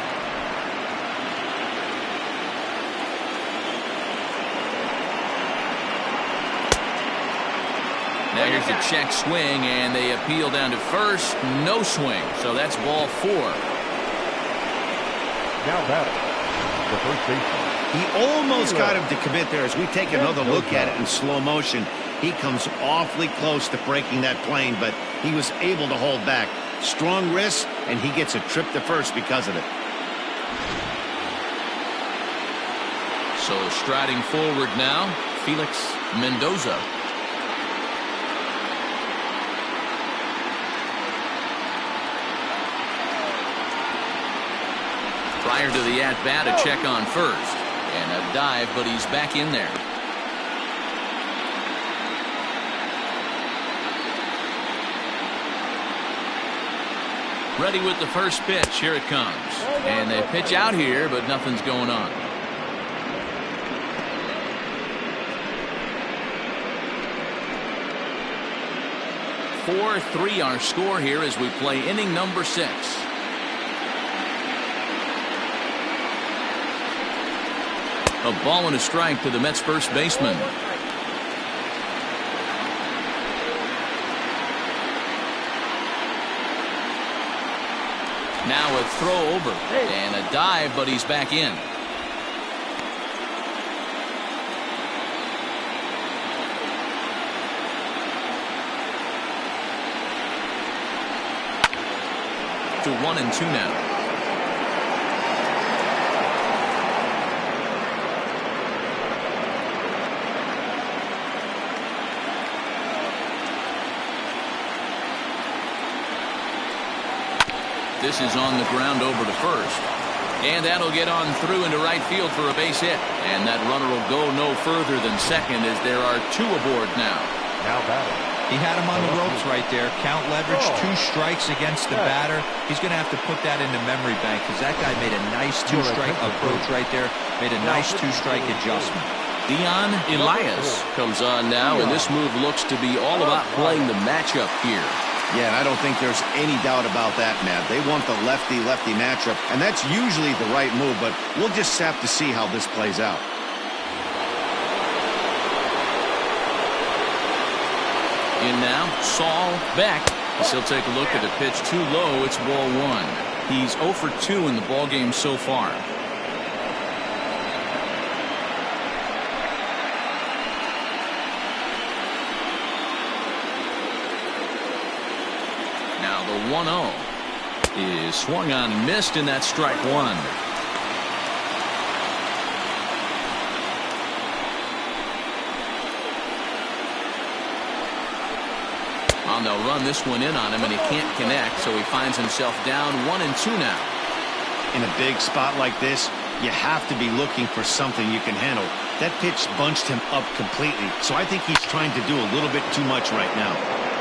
Now here's a check swing, and they appeal down to first. No swing, so that's ball 4. Now batting, the first baseman. He almost got him to commit there. As we take another look at it in slow motion, he comes awfully close to breaking that plane, but he was able to hold back. Strong wrist, and he gets a trip to first because of it. So striding forward now, Felix Mendoza. Prior to the at-bat, a check on first. And a dive, but he's back in there. Ready with the first pitch. Here it comes. And they pitch out here, but nothing's going on. Four, 4-3 our score here as we play inning number 6. A ball and a strike to the Mets first baseman. Now a throw over and a dive, but he's back in. To 1-2 now. This is on the ground over to first. And that'll get on through into right field for a base hit. And that runner will go no further than second as there are two aboard now. Now batting. He had him on the ropes right there. Count leverage, 2 strikes against the batter. He's going to have to put that in the memory bank because that guy made a nice 2-strike approach right there. Made a nice 2-strike adjustment. Dion Elias comes on now, and this move looks to be all about playing the matchup here. Yeah, and I don't think there's any doubt about that, Matt. They want the lefty-lefty matchup, and that's usually the right move, but we'll just have to see how this plays out. In now, Saul Beck. As he'll take a look at a pitch too low. It's ball 1. He's 0 for 2 in the ballgame so far. Now the 1-0 is swung on and missed, and that's strike 1. They'll run this one in on him, and he can't connect, so he finds himself down 1-2 now. In a big spot like this, you have to be looking for something you can handle. That pitch bunched him up completely, so I think he's trying to do a little bit too much right now.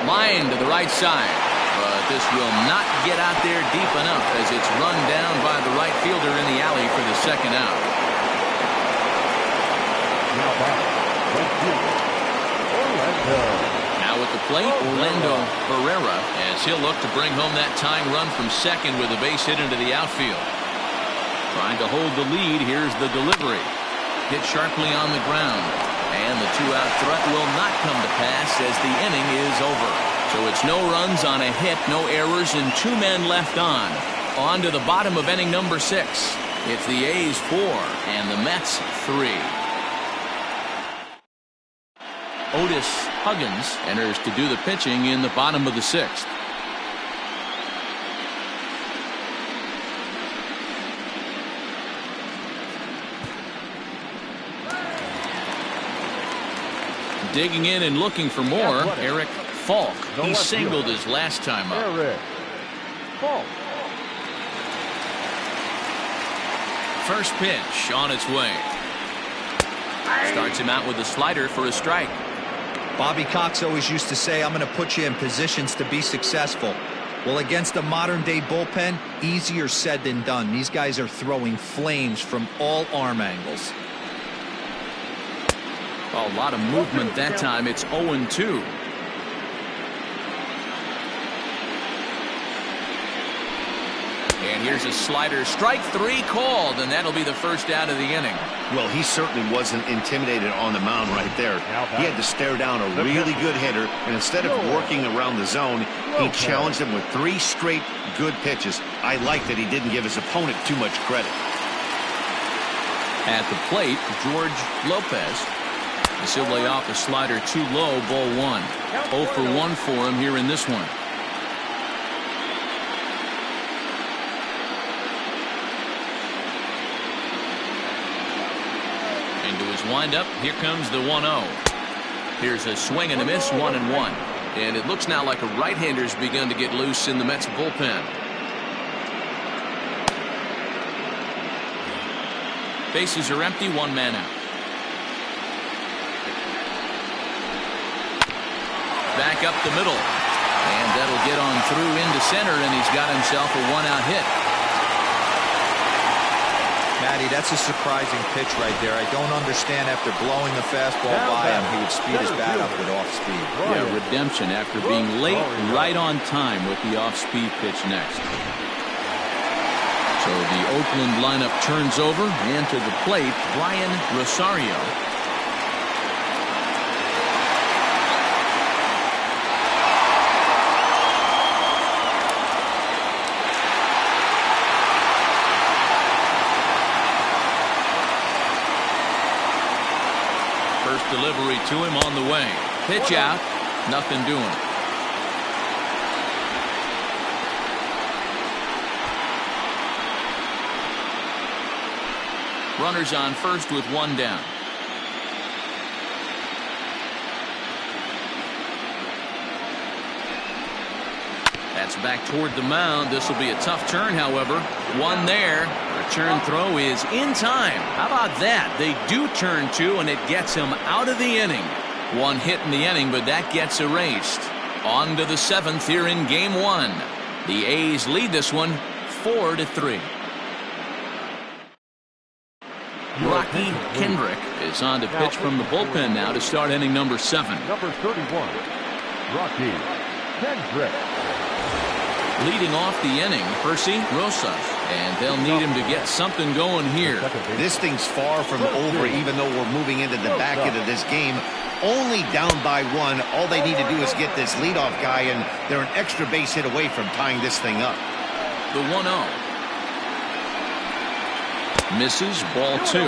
Line to the right side, but this will not get out there deep enough as it's run down by the right fielder in the alley for the second out. Now batting. Left fielder, Orlando. Now at the plate, Orlando Herrera, as he'll look to bring home that tying run from second with a base hit into the outfield. Trying to hold the lead. Here's the delivery. Hit sharply on the ground. And the 2-out threat will not come to pass as the inning is over. So it's no runs on a hit, no errors, and 2 men left on. On to the bottom of inning number 6. It's the A's 4 and the Mets 3. Otis Huggins enters to do the pitching in the bottom of the 6th. Digging in and looking for more, Eric Falk. He singled his last time up. Eric Falk. First pitch on its way. Starts him out with a slider for a strike. Bobby Cox always used to say, I'm going to put you in positions to be successful. Well, against a modern-day bullpen, easier said than done. These guys are throwing flames from all arm angles. A lot of movement that time. It's 0-2. And here's a slider. Strike 3 called, and that'll be the first out of the inning. Well, he certainly wasn't intimidated on the mound right there. He had to stare down a really good hitter, and instead of working around the zone, he challenged him with 3 straight good pitches. I like that he didn't give his opponent too much credit. At the plate, George Lopez. He'll lay off a slider too low, ball 1. 0 for 1 for him here in this one. Into his windup, here comes the 1-0. Here's a swing and a miss, 1-1. And it looks now like a right-hander's begun to get loose in the Mets bullpen. Bases are empty, 1 man out. Back up the middle. And that'll get on through into center, and he's got himself a 1-out hit. Matty, that's a surprising pitch right there. I don't understand after blowing the fastball by him, he would speed his bat up with off speed. Yeah, redemption after being late, right on time with the off-speed pitch next. So the Oakland lineup turns over, and to the plate, Brian Rosario. First delivery to him on the way. Pitch out. Nothing doing. Runners on first with 1 down. That's back toward the mound. This will be a tough turn, however. One there. Return throw is in time. How about that? They do turn two, and it gets him out of the inning. One hit in the inning, but that gets erased. On to the seventh here in game one. The A's lead this one 4-3. Rocky Kendrick is on to pitch from the bullpen now to start inning number 7. Number 31, Rocky Kendrick. Leading off the inning, Percy Rosas, and they'll need him to get something going here. This thing's far from over, even though we're moving into the back end of this game. Only down by 1. All they need to do is get this leadoff guy, and they're an extra base hit away from tying this thing up. The 1-0. Misses, ball 2.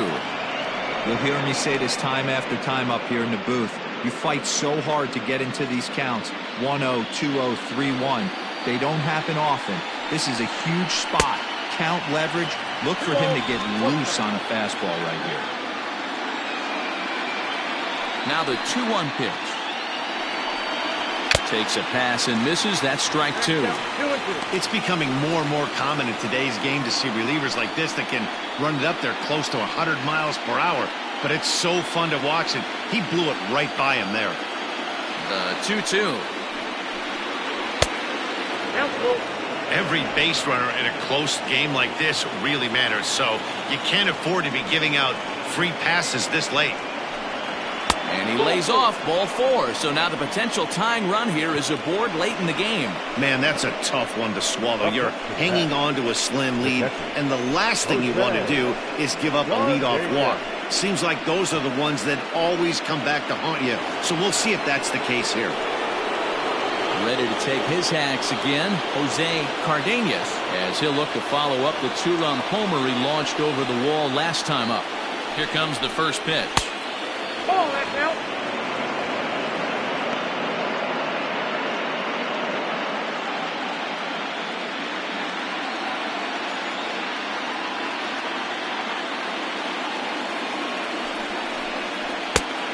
You'll hear me say this time after time up here in the booth. You fight so hard to get into these counts. 1-0, 2-0, 3-1. They don't happen often. This is a huge spot. Count leverage. Look for him to get loose on a fastball right here. Now the 2-1 pitch. Takes a pass and misses. That's strike 2. It's becoming more and more common in today's game to see relievers like this that can run it up there close to 100 miles per hour. But it's so fun to watch it. He blew it right by him there. The 2-2. Every base runner in a close game like this really matters, so you can't afford to be giving out free passes this late. And he lays off, ball 4. So now the potential tying run here is aboard late in the game. Man, that's a tough one to swallow. You're hanging on to a slim lead, and the last thing you want to do is give up a leadoff walk. Seems like those are the ones that always come back to haunt you, so we'll see if that's the case here. Ready to take his hacks again, Jose Cardenas, as he'll look to follow up the 2-run homer he launched over the wall last time up. Here comes the first pitch. Ball that now.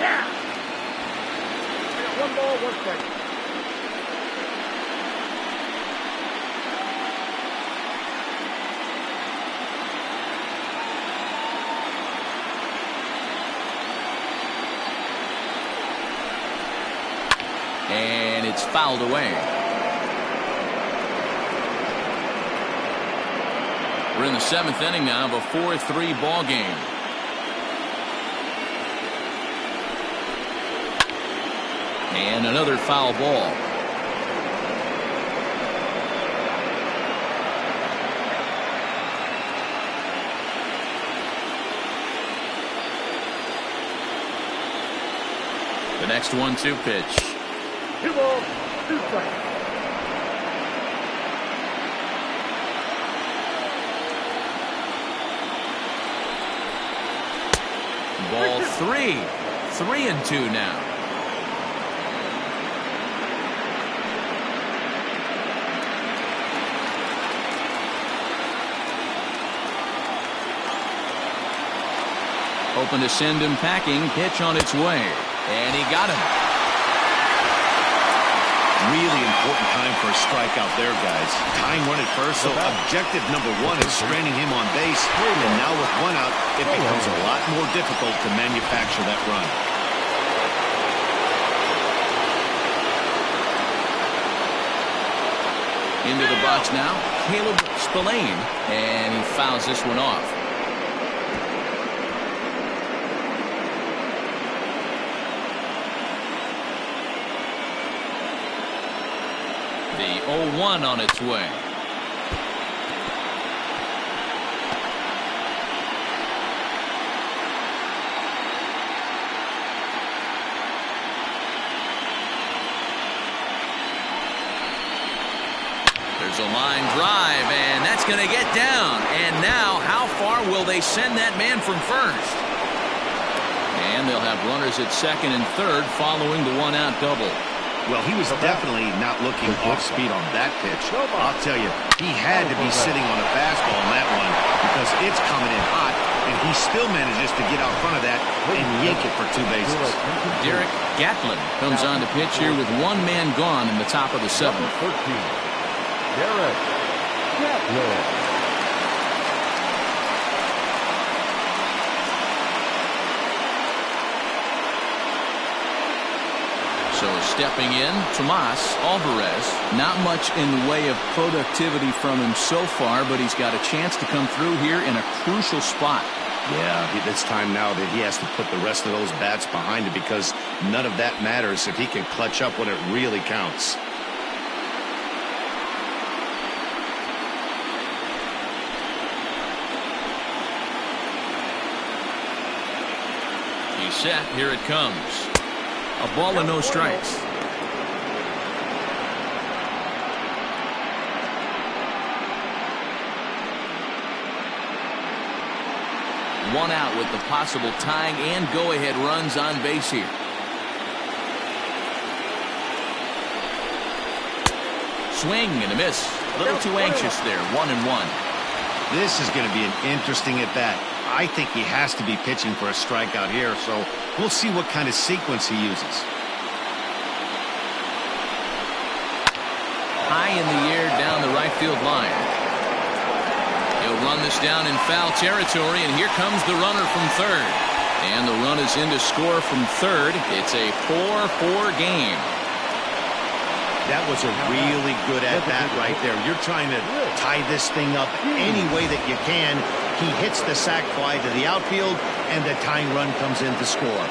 Yeah. We got 1 ball, 1 strike. And it's fouled away. We're in the 7th inning now of a 4-3 ball game. And another foul ball. The next 1-2 pitch. 2 balls, 2 strikes. Ball 3. 3-2 now. Open to send him packing. Pitch on its way. And he got him. Really important time for a strikeout there, guys. Tying run at first, so objective number 1 is stranding him on base. And now with 1 out, it becomes a lot more difficult to manufacture that run. Into the box now, Caleb Spillane, and he fouls this one off. The 0-1 on its way. There's a line drive, and that's going to get down. And now, how far will they send that man from first? And they'll have runners at second and third following the 1-out double. Well, he was definitely not looking off speed on that pitch. I'll tell you, he had to be sitting on a fastball on that one because it's coming in hot, and he still manages to get out front of that and yank it for 2 bases. Derek Gatlin comes on to pitch here with 1 man gone in the top of the 7th. Garrett Chapman. So stepping in, Tomas Alvarez. Not much in the way of productivity from him so far, but he's got a chance to come through here in a crucial spot. Yeah, it's time now that he has to put the rest of those bats behind him, because none of that matters if he can clutch up when it really counts. He's set. Here it comes. A ball and no strikes. One out with the possible tying and go-ahead runs on base here. Swing and a miss. A little too anxious there. 1-1. This is going to be an interesting at-bat. I think he has to be pitching for a strikeout here, so we'll see what kind of sequence he uses. High in the air down the right field line. He'll run this down in foul territory, and here comes the runner from third. And the run is in to score from third. It's a 4-4 game. That was a really good at-bat right there. You're trying to tie this thing up any way that you can. He hits the sac fly to the outfield, and the tying run comes in to score.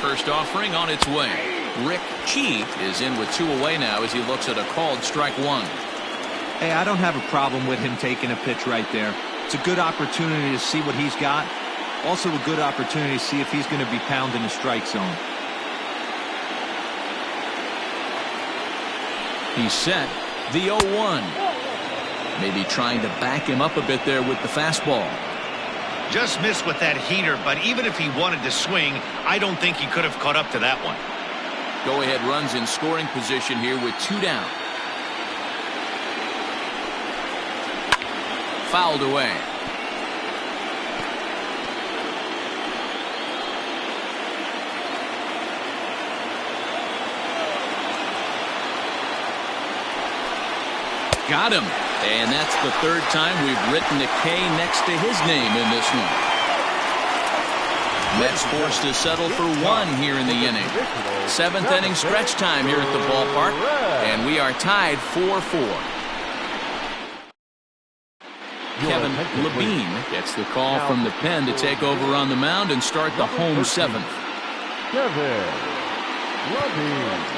First offering on its way. Rick Chi is in with 2 away now as he looks at a called strike 1. Hey, I don't have a problem with him taking a pitch right there. It's a good opportunity to see what he's got. Also a good opportunity to see if he's going to be pounding the strike zone. He's set. The 0-1. Maybe trying to back him up a bit there with the fastball. Just missed with that heater, but even if he wanted to swing, I don't think he could have caught up to that one. Go-ahead runs in scoring position here with 2 down. Fouled away. Got him. And that's the 3rd time we've written a K next to his name in this one. Mets forced to settle for 1 here in the inning. 7th inning stretch time here at the ballpark. And we are tied 4-4. Kevin Labine gets the call from the pen to take over on the mound and start the home 7th. Kevin Labine.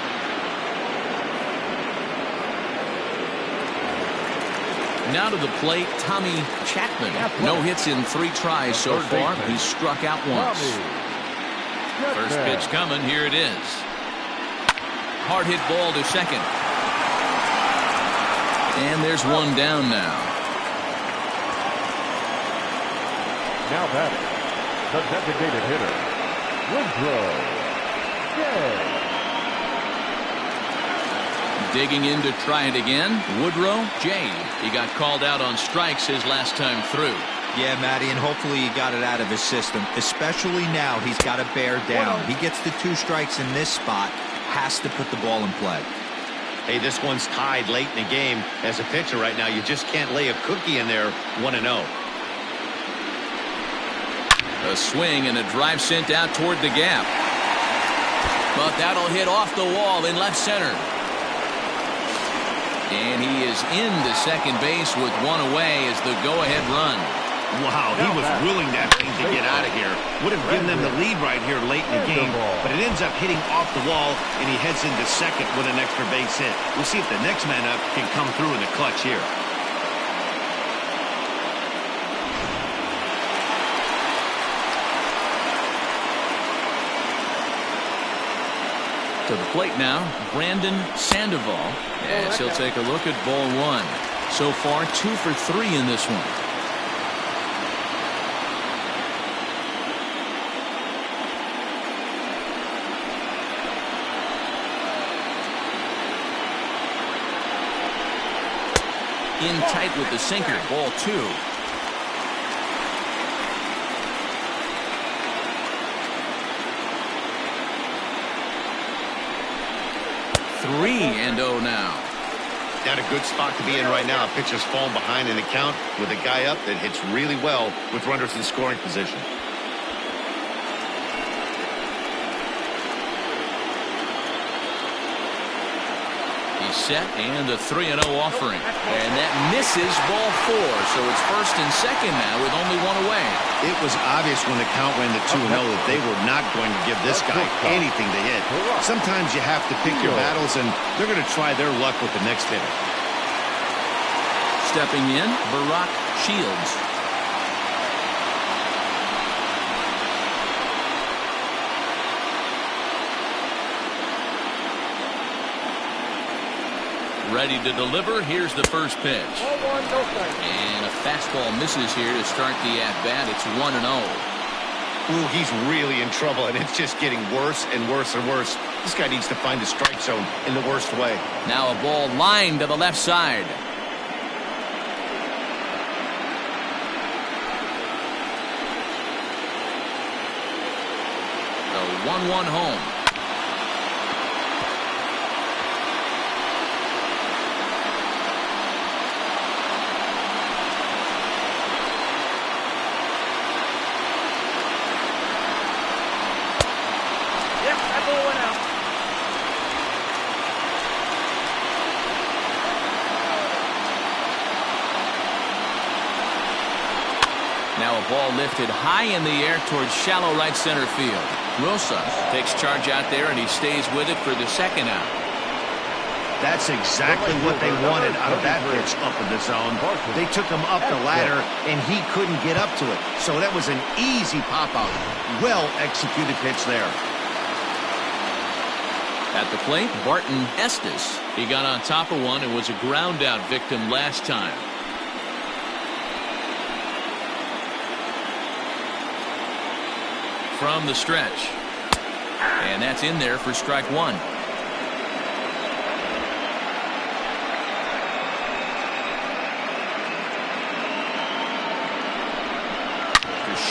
Now to the plate, Tommy Chapman. No hits in 3 tries so far. He's struck out once. First pitch coming. Here it is. Hard hit ball to second. And there's 1 down now. Now batting, the designated hitter, Woodrow. Yeah. Digging in to try it again. Woodrow J. He got called out on strikes his last time through. Yeah, Matty, and hopefully he got it out of his system. Especially now, he's got to bear down. He gets the 2 strikes in this spot. Has to put the ball in play. Hey, this one's tied late in the game. As a pitcher right now, you just can't lay a cookie in there 1-0. A swing and a drive sent out toward the gap. But that'll hit off the wall in left center. And he is into second base with 1 away as the go-ahead run. Wow, he was willing that thing to get out of here. Would have given them the lead right here late in the game, but it ends up hitting off the wall, and he heads into second with an extra base hit. We'll see if the next man up can come through in the clutch here. To the plate now, Brandon Sandoval, as he'll take a look at ball 1. So far, 2 for 3 in this one. In tight with the sinker, ball 2. 3-0 now. Not a good spot to be in right now. Pitcher's falling behind in the count with a guy up that hits really well with runners in scoring position. He's set and a 3-0 offering. And that misses ball 4. So it's first and second now with only one away. It was obvious when the count ran to 2-0 that they were not going to give this guy anything to hit. Sometimes you have to pick your battles, and they're going to try their luck with the next hitter. Stepping in, Barack Shields. Ready to deliver. Here's the first pitch. And a fastball misses here to start the at-bat. It's 1-0. Ooh, he's really in trouble, and it's just getting worse and worse and worse. This guy needs to find the strike zone in the worst way. Now a ball lined to the left side. The 1-1 home. Now a ball lifted high in the air towards shallow right center field. Wilson takes charge out there, and he stays with it for the second out. That's exactly what they wanted out of that pitch up in the zone. They took him up the ladder, and he couldn't get up to it. So that was an easy pop-out. Well-executed pitch there. At the plate, Barton Estes. He got on top of one and was a ground-out victim last time. From the stretch. And that's in there for strike 1.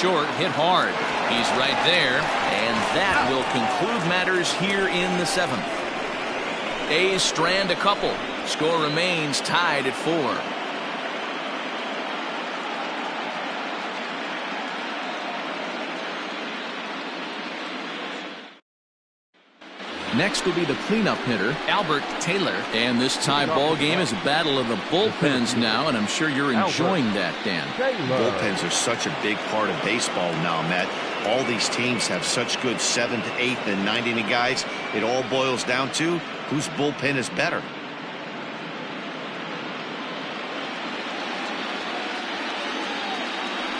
Short, hit hard. He's right there, and that will conclude matters here in the 7th. A's strand a couple. Score remains tied at 4. Next will be the cleanup hitter, Albert Taylor. And this tie ball game is a battle of the bullpens now, and I'm sure you're enjoying that, Dan. Bullpens are such a big part of baseball now, Matt. All these teams have such good 7th, 8th, and 9th inning guys. It all boils down to whose bullpen is better.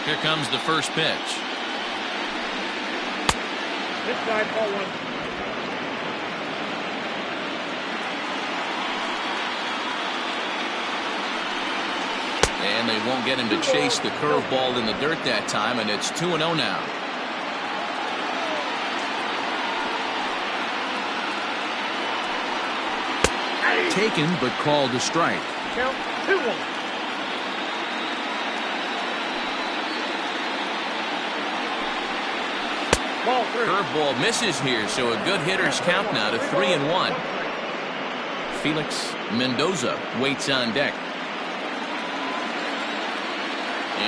Here comes the first pitch. This side, ball 1. And they won't get him to chase the curveball in the dirt that time, and it's 2-0 now. Taken, but called a strike. Count 2-1. Ball 3. Curveball misses here, so a good hitter's count now to 3-1. Felix Mendoza waits on deck.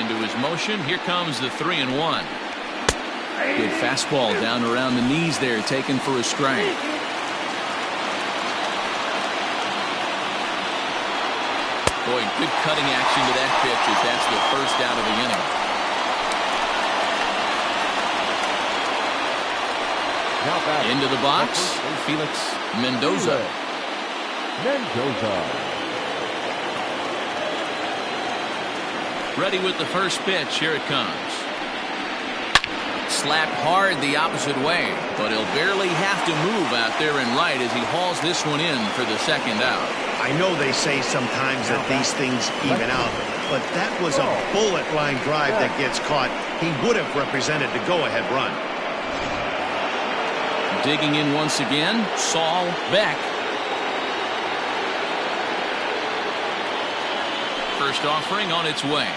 Into his motion. Here comes the 3-1. Good fastball down around the knees there, taken for a strike. Boy, good cutting action to that pitch as that's the first out of the inning. Into the box, Felix Mendoza. Ready with the first pitch. Here it comes. Slapped hard the opposite way, but he'll barely have to move out there and right as he hauls this one in for the second out. I know they say sometimes that these things even out, but that was a bullet line drive that gets caught. He would have represented the go-ahead run. Digging in once again, Saul Beck. First offering on its way.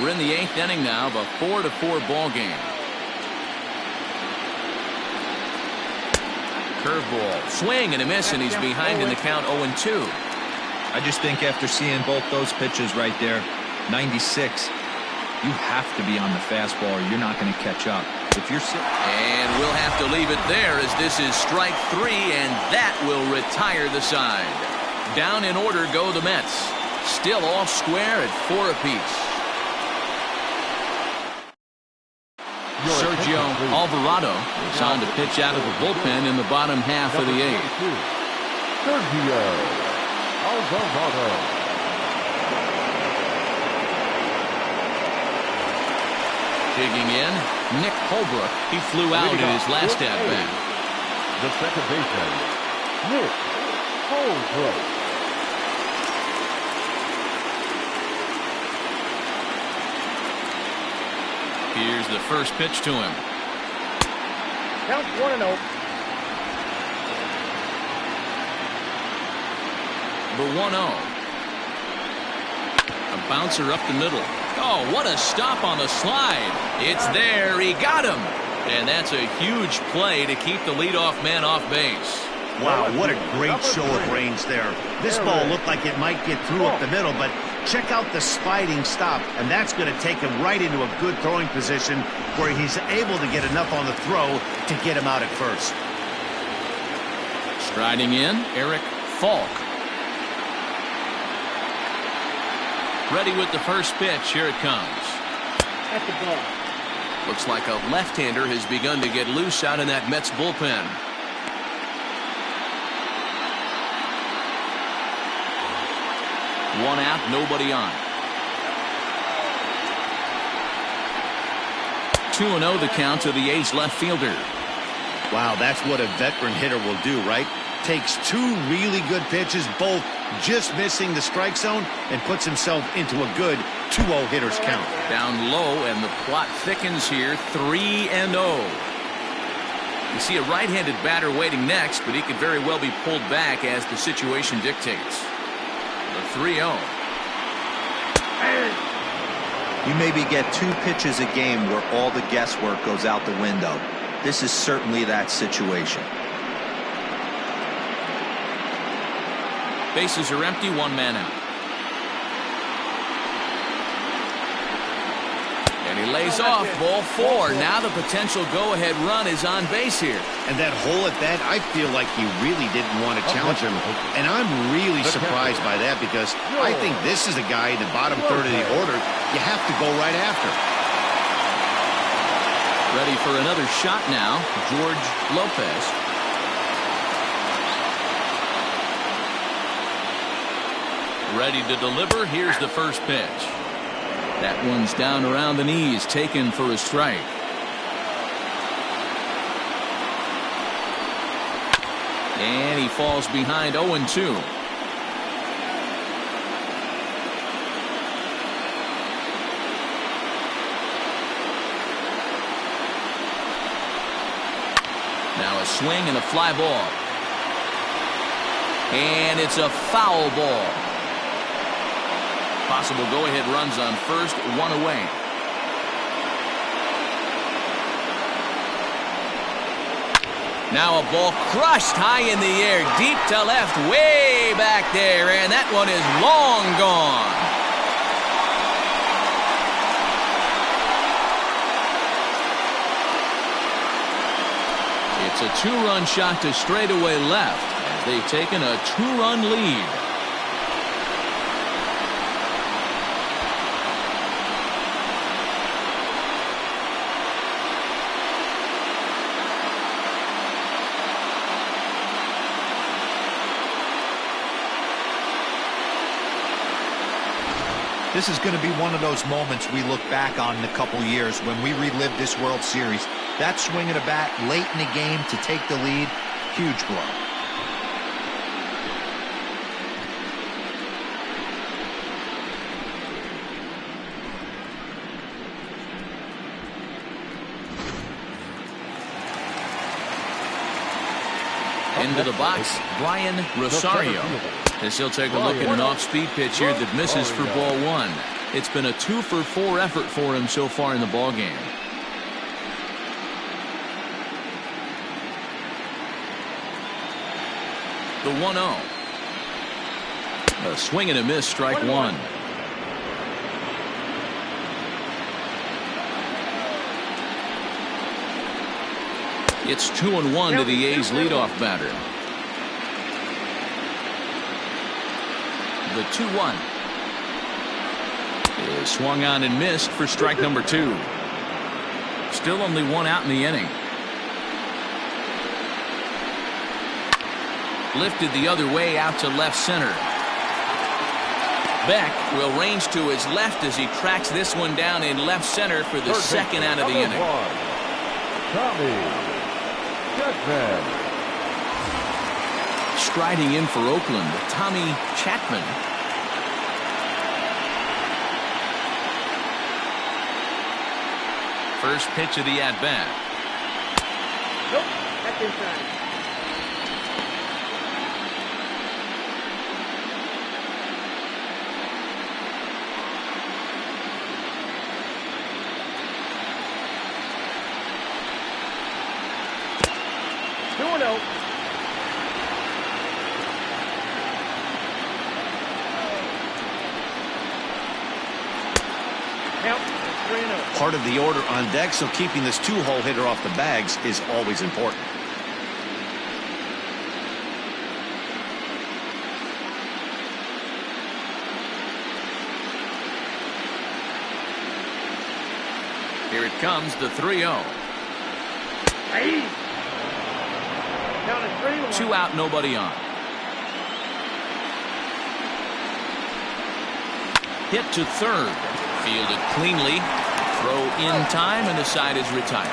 We're in the 8th inning now of a 4-4 ball game. Curveball, swing and a miss, and he's behind in the count 0-2. I just think after seeing both those pitches right there, 96, you have to be on the fastball or you're not going to catch up. If you're sitting, and we'll have to leave it there as this is strike 3, and that will retire the side. Down in order go the Mets. Still off square at 4 apiece. Sergio Alvarado is on to pitch out of the bullpen in the bottom half of the 8th. Sergio Alvarado. Digging in, Nick Holbrook. He flew out in his last at-bat. The second baseman, Nick Holbrook. Here's the first pitch to him. Count 1-0. The 1-0. A bouncer up the middle. Oh, what a stop on the slide. It's there. He got him. And that's a huge play to keep the leadoff man off base. Wow, what a great show of range there. This ball looked like it might get through up the middle, but check out the sliding stop, and that's going to take him right into a good throwing position where he's able to get enough on the throw to get him out at first. Striding in, Eric Falk. Ready with the first pitch. Here it comes. At the ball. Looks like a left-hander has begun to get loose out in that Mets bullpen. One out, nobody on. 2-0 the count to the A's left fielder. Wow, that's what a veteran hitter will do, right? Takes 2 really good pitches, both just missing the strike zone, and puts himself into a good 2-0 hitter's count. Down low, and the plot thickens here. 3-0. You see a right-handed batter waiting next, but he could very well be pulled back as the situation dictates. The 3-0. you maybe get 2 pitches a game where all the guesswork goes out the window. This is certainly that situation. Bases are empty, 1 man out. And he lays off, ball 4. Now the potential go-ahead run is on base here. And that hole at bat, I feel like he really didn't want to challenge him. And I'm really surprised by that because I think this is a guy in the bottom third of the order you have to go right after. Ready for another shot now, George Lopez. Ready to deliver. Here's the first pitch. That one's down around the knees, taken for a strike. And he falls behind 0-2. Now a swing and a fly ball. And it's a foul ball. Possible go-ahead runs on first, 1 away. Now a ball crushed high in the air, deep to left, way back there, and that one is long gone. It's a 2-run shot to straightaway left as they've taken a 2-run lead. This is going to be one of those moments we look back on in a couple years when we relive this World Series. That swing of the bat late in the game to take the lead, huge blow. Into the box, Brian Rosario. As he'll take a look at an off-speed pitch here that misses for ball 1. It's been a 2-for-4 effort for him so far in the ballgame. The 1-0. A swing and a miss, strike one. It's 2-1 to the A's leadoff batter. The 2-1 is swung on and missed for strike number 2. Still only one out in the inning. Lifted the other way out to left center. Beck will range to his left as he tracks this one down in left center for the second out of the inning. Striding in for Oakland, Tommy Chapman. First pitch of the at-bat. Nope, that's inside. Part of the order on deck, so keeping this two-hole hitter off the bags is always important. Here it comes, the 3-0. Two out, nobody on. Hit to third. Fielded cleanly. Throw in time, and the side is retired.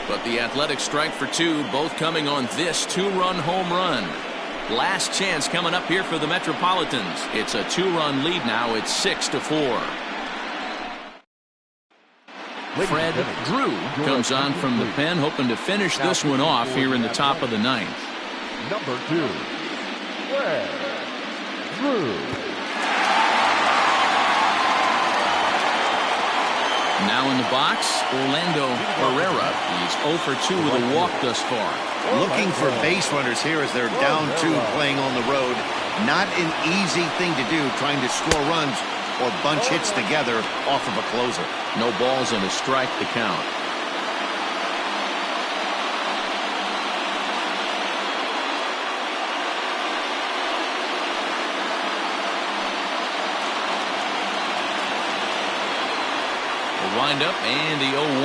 But the Athletics strike for 2, both coming on this 2-run home run. Last chance coming up here for the Metropolitans. It's a 2-run lead now. It's 6-4. Fred Drew comes on from the pen, hoping to finish this one off here in the top of the 9th. Number 2, Fred Drew. Now in the box, Orlando Herrera. He's 0 for 2 with a walk thus far. Looking for base runners here as they're down 2 playing on the road. Not an easy thing to do, trying to score runs or bunch hits together off of a closer. No balls and a strike to count. Wind up and the 0-1.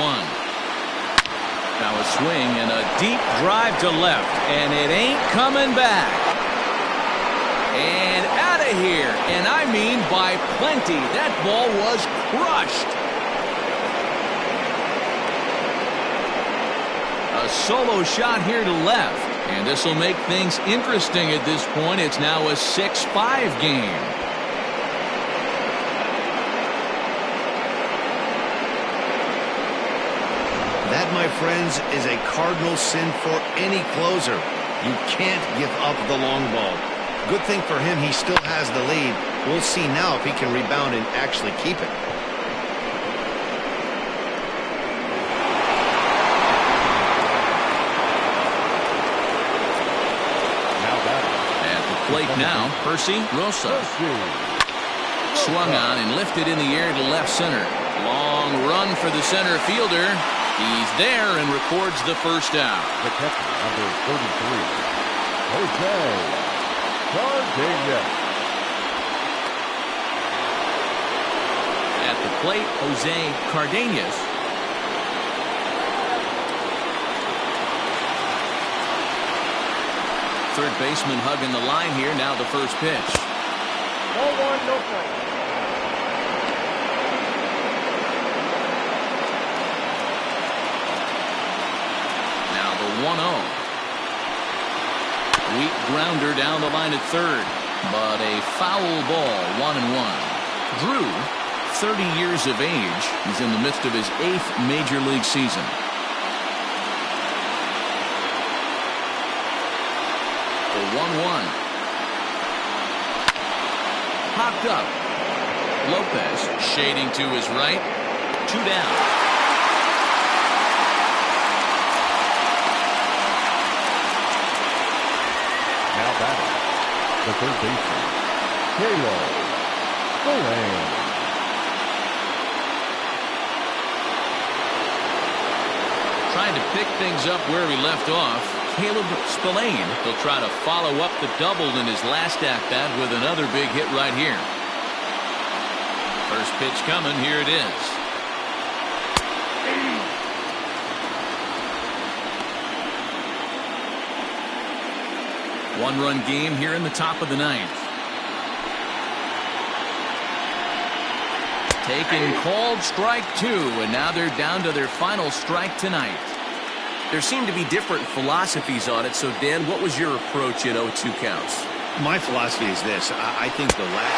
Now a swing and a deep drive to left, and it ain't coming back. And out of here, and I mean by plenty. That ball was crushed. A solo shot here to left, and this will make things interesting at this point. It's now a 6-5 game. That, my friends, is a cardinal sin for any closer. You can't give up the long ball. Good thing for him, he still has the lead. We'll see now if he can rebound and actually keep it. At the plate now, Percy Rosa. Swung on and lifted in the air to left center. Long run for the center fielder. He's there and records the first out. The catcher, number 33, Jose Cardenas. At the plate, Jose Cardenas. Third baseman hugging the line here. Now the first pitch. 0-1, no strike. Now the 1-0. Weak grounder down the line at third, but a foul ball, 1-1. Drew, 30 years of age, is in the midst of his 8th major league season. The 1-1. popped up. Lopez shading to his right. 2 down. Now batting, the third baseman, Caleb Spillane. Trying to pick things up where he left off. Caleb Spillane. He'll try to follow up the double in his last at-bat with another big hit right here. First pitch coming. Here it is. One-run game here in the top of the ninth. Taken, called strike 2, and now they're down to their final strike tonight. There seem to be different philosophies on it. So, Dan, what was your approach in 0-2 counts? My philosophy is this. I think the last...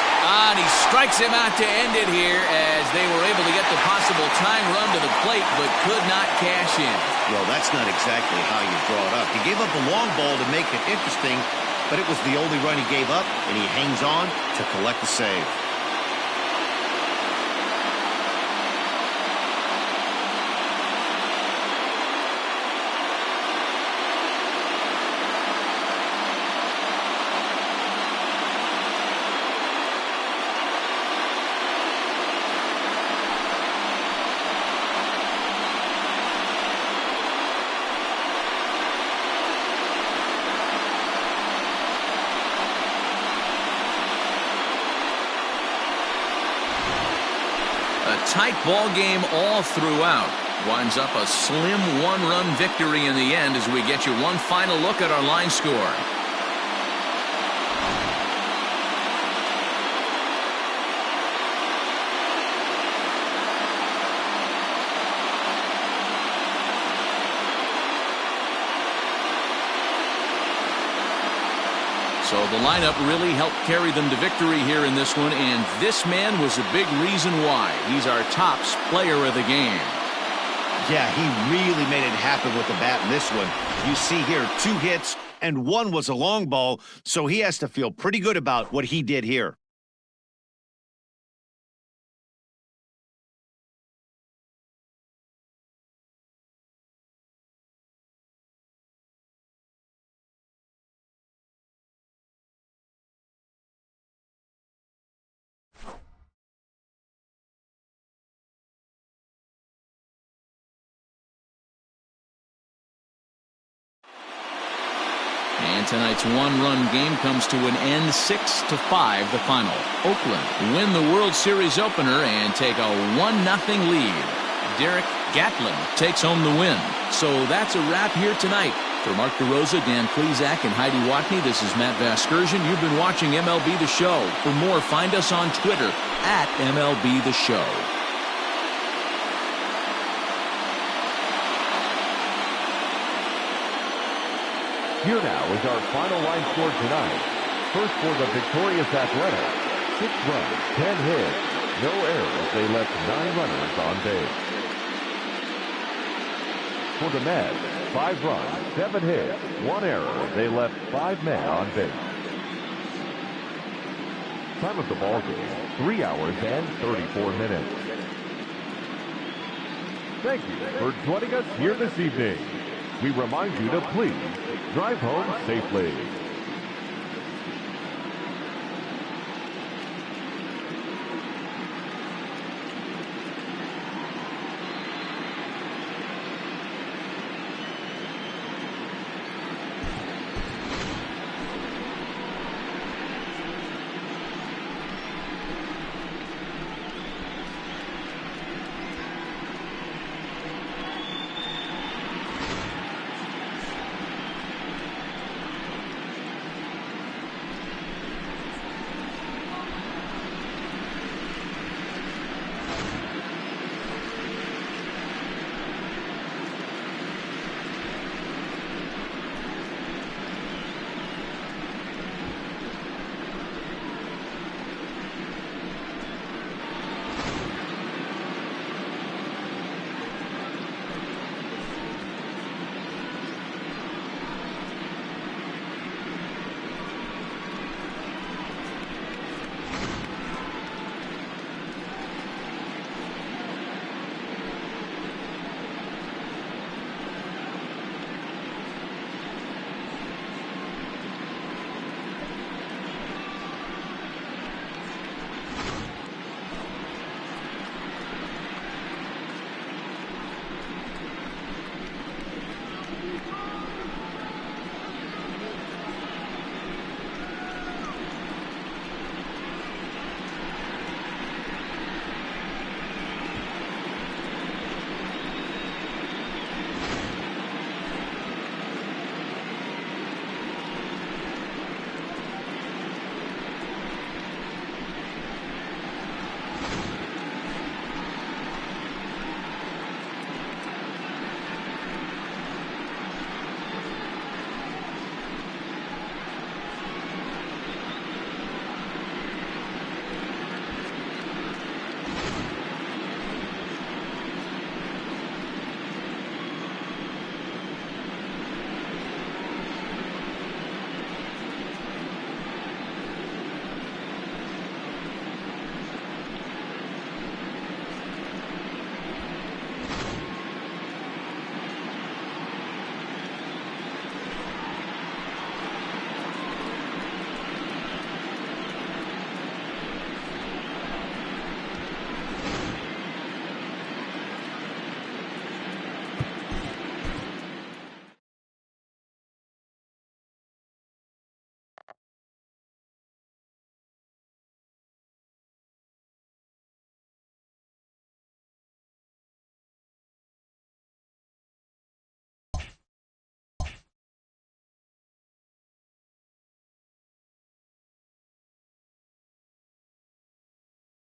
And he strikes him out to end it here as they were able to get the possible tying run to the plate, but could not cash in. Well, that's not exactly how you draw it up. He gave up a long ball to make it interesting, but it was the only run he gave up, and he hangs on to collect the save. Tight ball game all throughout. Winds up a slim 1-run victory in the end as we get you one final look at our line score. So the lineup really helped carry them to victory here in this one, and this man was a big reason why. He's our tops player of the game. Yeah, he really made it happen with the bat in this one. You see here 2 hits, and 1 was a long ball, so he has to feel pretty good about what he did here. And tonight's one-run game comes to an end, 6-5 the final. Oakland win the World Series opener and take a 1-0 lead. Derek Gatlin takes home the win. So that's a wrap here tonight. For Mark DeRosa, Dan Klezak, and Heidi Watney, this is Matt Vasgersian. You've been watching MLB The Show. For more, find us on Twitter at MLB The Show. Here now is our final line score tonight. First for the victorious Athletics, 6 runs, 10 hits, no errors. They left 9 runners on base. For the Mets, 5 runs, 7 hits, 1 error. They left 5 men on base. Time of the ball game, 3 hours and 34 minutes. Thank you for joining us here this evening. We remind you to please drive home safely.